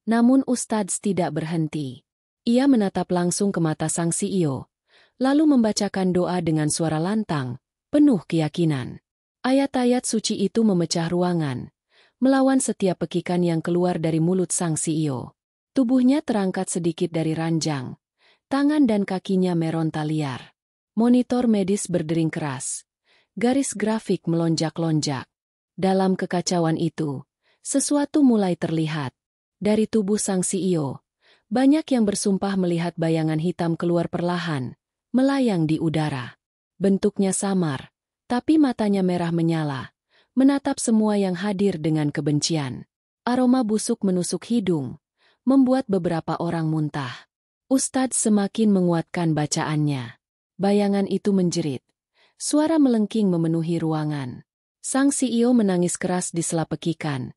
Namun Ustadz tidak berhenti. Ia menatap langsung ke mata sang CEO, lalu membacakan doa dengan suara lantang, penuh keyakinan. Ayat-ayat suci itu memecah ruangan, melawan setiap pekikan yang keluar dari mulut sang CEO. Tubuhnya terangkat sedikit dari ranjang. Tangan dan kakinya meronta liar. Monitor medis berdering keras. Garis grafik melonjak-lonjak. Dalam kekacauan itu, sesuatu mulai terlihat. Dari tubuh sang CEO, banyak yang bersumpah melihat bayangan hitam keluar perlahan, melayang di udara. Bentuknya samar, tapi matanya merah menyala, menatap semua yang hadir dengan kebencian. Aroma busuk menusuk hidung, membuat beberapa orang muntah. Ustadz semakin menguatkan bacaannya. Bayangan itu menjerit. Suara melengking memenuhi ruangan. Sang CEO menangis keras di sela pekikan.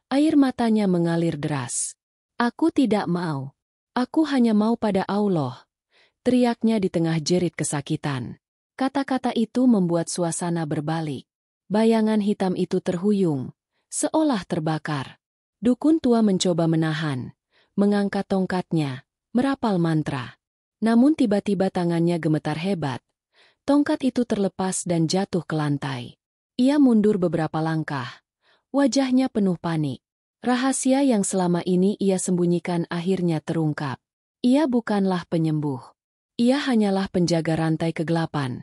Air matanya mengalir deras. "Aku tidak mau. Aku hanya mau pada Allah," teriaknya di tengah jerit kesakitan. Kata-kata itu membuat suasana berbalik. Bayangan hitam itu terhuyung, seolah terbakar. Dukun tua mencoba menahan, mengangkat tongkatnya, merapal mantra. Namun tiba-tiba tangannya gemetar hebat. Tongkat itu terlepas dan jatuh ke lantai. Ia mundur beberapa langkah. Wajahnya penuh panik. Rahasia yang selama ini ia sembunyikan akhirnya terungkap. Ia bukanlah penyembuh. Ia hanyalah penjaga rantai kegelapan.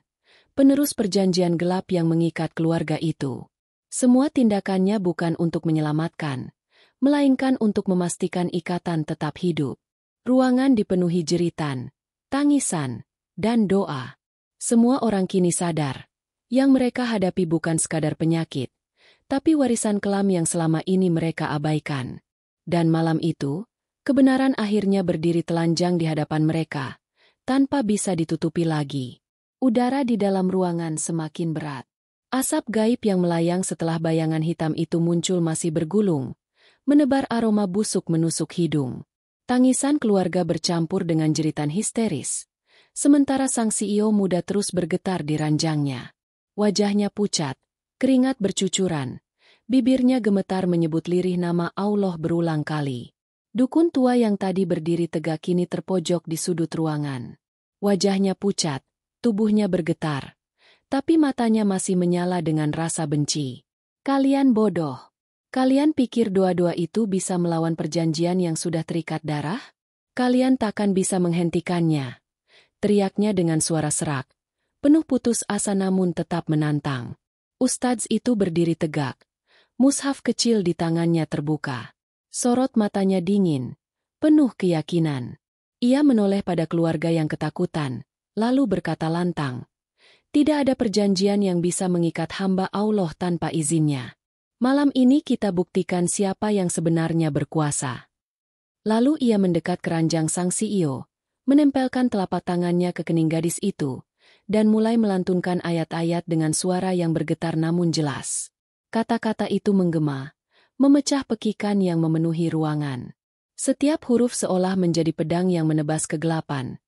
Penerus perjanjian gelap yang mengikat keluarga itu. Semua tindakannya bukan untuk menyelamatkan, melainkan untuk memastikan ikatan tetap hidup. Ruangan dipenuhi jeritan, tangisan, dan doa. Semua orang kini sadar, yang mereka hadapi bukan sekadar penyakit, tapi warisan kelam yang selama ini mereka abaikan. Dan malam itu, kebenaran akhirnya berdiri telanjang di hadapan mereka, tanpa bisa ditutupi lagi. Udara di dalam ruangan semakin berat. Asap gaib yang melayang setelah bayangan hitam itu muncul masih bergulung, menebar aroma busuk menusuk hidung. Tangisan keluarga bercampur dengan jeritan histeris. Sementara sang CEO muda terus bergetar di ranjangnya. Wajahnya pucat, keringat bercucuran. Bibirnya gemetar menyebut lirih nama Allah berulang kali. Dukun tua yang tadi berdiri tegak kini terpojok di sudut ruangan. Wajahnya pucat, tubuhnya bergetar. Tapi matanya masih menyala dengan rasa benci. "Kalian bodoh. Kalian pikir doa-doa itu bisa melawan perjanjian yang sudah terikat darah? Kalian takkan bisa menghentikannya," teriaknya dengan suara serak. Penuh putus asa namun tetap menantang. Ustadz itu berdiri tegak. Mushaf kecil di tangannya terbuka. Sorot matanya dingin, penuh keyakinan. Ia menoleh pada keluarga yang ketakutan, lalu berkata lantang, "Tidak ada perjanjian yang bisa mengikat hamba Allah tanpa izinnya. Malam ini kita buktikan siapa yang sebenarnya berkuasa. Lalu ia mendekat ke ranjang sang CEO, menempelkan telapak tangannya ke kening gadis itu, dan mulai melantunkan ayat-ayat dengan suara yang bergetar namun jelas. Kata-kata itu menggema, memecah pekikan yang memenuhi ruangan. Setiap huruf seolah menjadi pedang yang menebas kegelapan,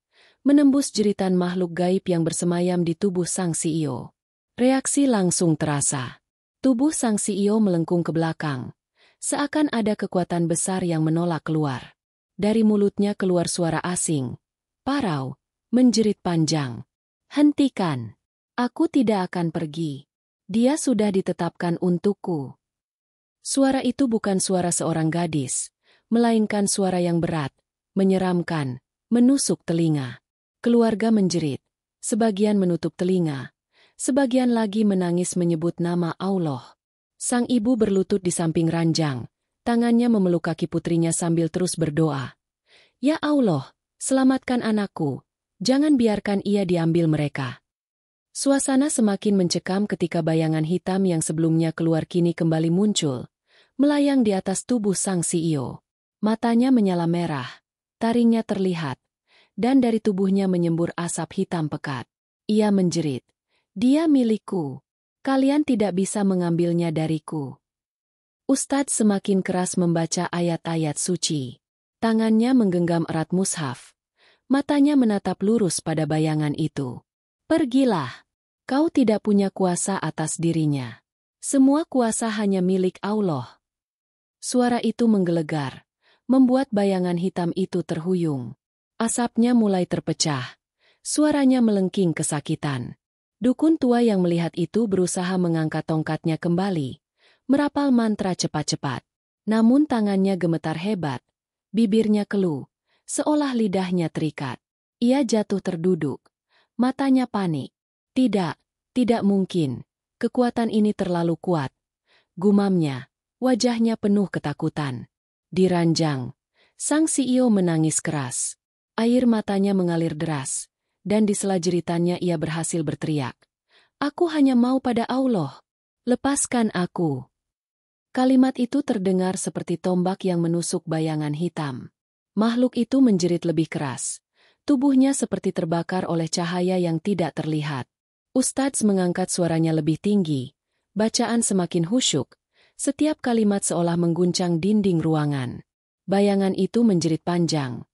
menembus jeritan makhluk gaib yang bersemayam di tubuh sang CEO. Reaksi langsung terasa. Tubuh sang CEO melengkung ke belakang, seakan ada kekuatan besar yang menolak keluar. Dari mulutnya keluar suara asing, parau, menjerit panjang. Hentikan. Aku tidak akan pergi. Dia sudah ditetapkan untukku. Suara itu bukan suara seorang gadis, melainkan suara yang berat, menyeramkan, menusuk telinga. Keluarga menjerit, sebagian menutup telinga, sebagian lagi menangis menyebut nama Allah. Sang ibu berlutut di samping ranjang, tangannya memeluk kaki putrinya sambil terus berdoa. Ya Allah, selamatkan anakku, jangan biarkan ia diambil mereka. Suasana semakin mencekam ketika bayangan hitam yang sebelumnya keluar kini kembali muncul, melayang di atas tubuh sang CEO. Matanya menyala merah, taringnya terlihat, dan dari tubuhnya menyembur asap hitam pekat. Ia menjerit, "Dia milikku. Kalian tidak bisa mengambilnya dariku." Ustadz semakin keras membaca ayat-ayat suci. Tangannya menggenggam erat mushaf. Matanya menatap lurus pada bayangan itu. "Pergilah. Kau tidak punya kuasa atas dirinya. Semua kuasa hanya milik Allah." Suara itu menggelegar, membuat bayangan hitam itu terhuyung. Asapnya mulai terpecah. Suaranya melengking kesakitan. Dukun tua yang melihat itu berusaha mengangkat tongkatnya kembali, merapal mantra cepat-cepat. Namun tangannya gemetar hebat, bibirnya keluh, seolah lidahnya terikat. Ia jatuh terduduk, matanya panik. Tidak mungkin, kekuatan ini terlalu kuat. Gumamnya, wajahnya penuh ketakutan. Di ranjang, sang CEO menangis keras. Air matanya mengalir deras. Dan di sela jeritannya ia berhasil berteriak. "Aku hanya mau pada Allah. Lepaskan aku." Kalimat itu terdengar seperti tombak yang menusuk bayangan hitam. Makhluk itu menjerit lebih keras. Tubuhnya seperti terbakar oleh cahaya yang tidak terlihat. Ustadz mengangkat suaranya lebih tinggi. Bacaan semakin khusyuk. Setiap kalimat seolah mengguncang dinding ruangan. Bayangan itu menjerit panjang.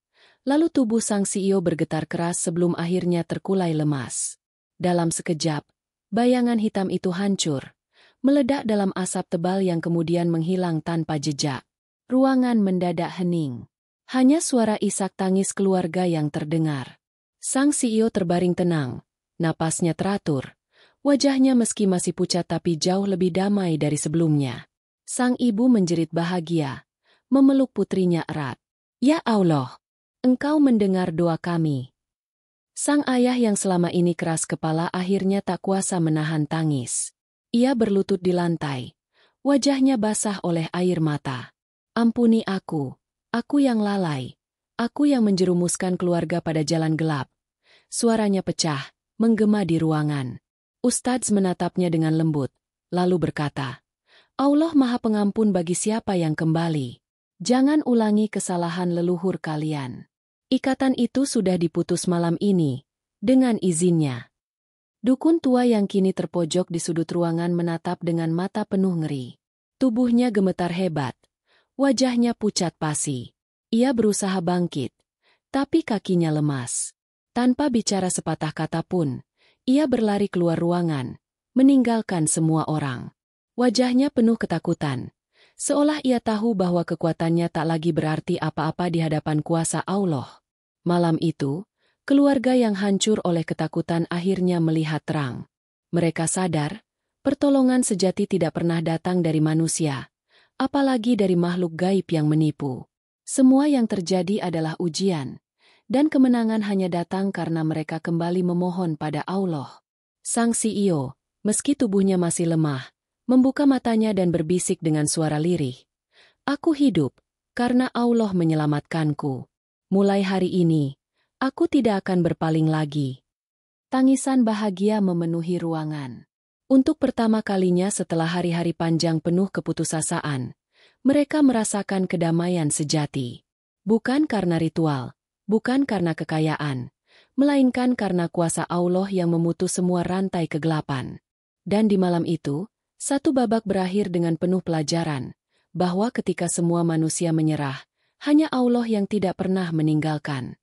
Lalu tubuh sang CEO bergetar keras sebelum akhirnya terkulai lemas. Dalam sekejap, bayangan hitam itu hancur, meledak dalam asap tebal yang kemudian menghilang tanpa jejak. Ruangan mendadak hening. Hanya suara isak tangis keluarga yang terdengar. Sang CEO terbaring tenang, napasnya teratur. Wajahnya meski masih pucat tapi jauh lebih damai dari sebelumnya. Sang ibu menjerit bahagia, memeluk putrinya erat. "Ya Allah! Engkau mendengar doa kami." Sang ayah yang selama ini keras kepala akhirnya tak kuasa menahan tangis. Ia berlutut di lantai. Wajahnya basah oleh air mata. "Ampuni aku yang lalai. Aku yang menjerumuskan keluarga pada jalan gelap." Suaranya pecah, menggema di ruangan. Ustadz menatapnya dengan lembut, lalu berkata, "Allah Maha Pengampun bagi siapa yang kembali. Jangan ulangi kesalahan leluhur kalian. Ikatan itu sudah diputus malam ini, dengan izinnya." Dukun tua yang kini terpojok di sudut ruangan menatap dengan mata penuh ngeri. Tubuhnya gemetar hebat, wajahnya pucat pasi. Ia berusaha bangkit, tapi kakinya lemas. Tanpa bicara sepatah kata pun, ia berlari keluar ruangan, meninggalkan semua orang. Wajahnya penuh ketakutan, seolah ia tahu bahwa kekuatannya tak lagi berarti apa-apa di hadapan kuasa Allah. Malam itu, keluarga yang hancur oleh ketakutan akhirnya melihat terang. Mereka sadar, pertolongan sejati tidak pernah datang dari manusia, apalagi dari makhluk gaib yang menipu. Semua yang terjadi adalah ujian, dan kemenangan hanya datang karena mereka kembali memohon pada Allah. Sang CEO, meski tubuhnya masih lemah, membuka matanya dan berbisik dengan suara lirih. "Aku hidup, karena Allah menyelamatkanku. Mulai hari ini, aku tidak akan berpaling lagi." Tangisan bahagia memenuhi ruangan. Untuk pertama kalinya setelah hari-hari panjang penuh keputusasaan, mereka merasakan kedamaian sejati. Bukan karena ritual, bukan karena kekayaan, melainkan karena kuasa Allah yang memutus semua rantai kegelapan. Dan di malam itu, satu babak berakhir dengan penuh pelajaran, bahwa ketika semua manusia menyerah, hanya Allah yang tidak pernah meninggalkan.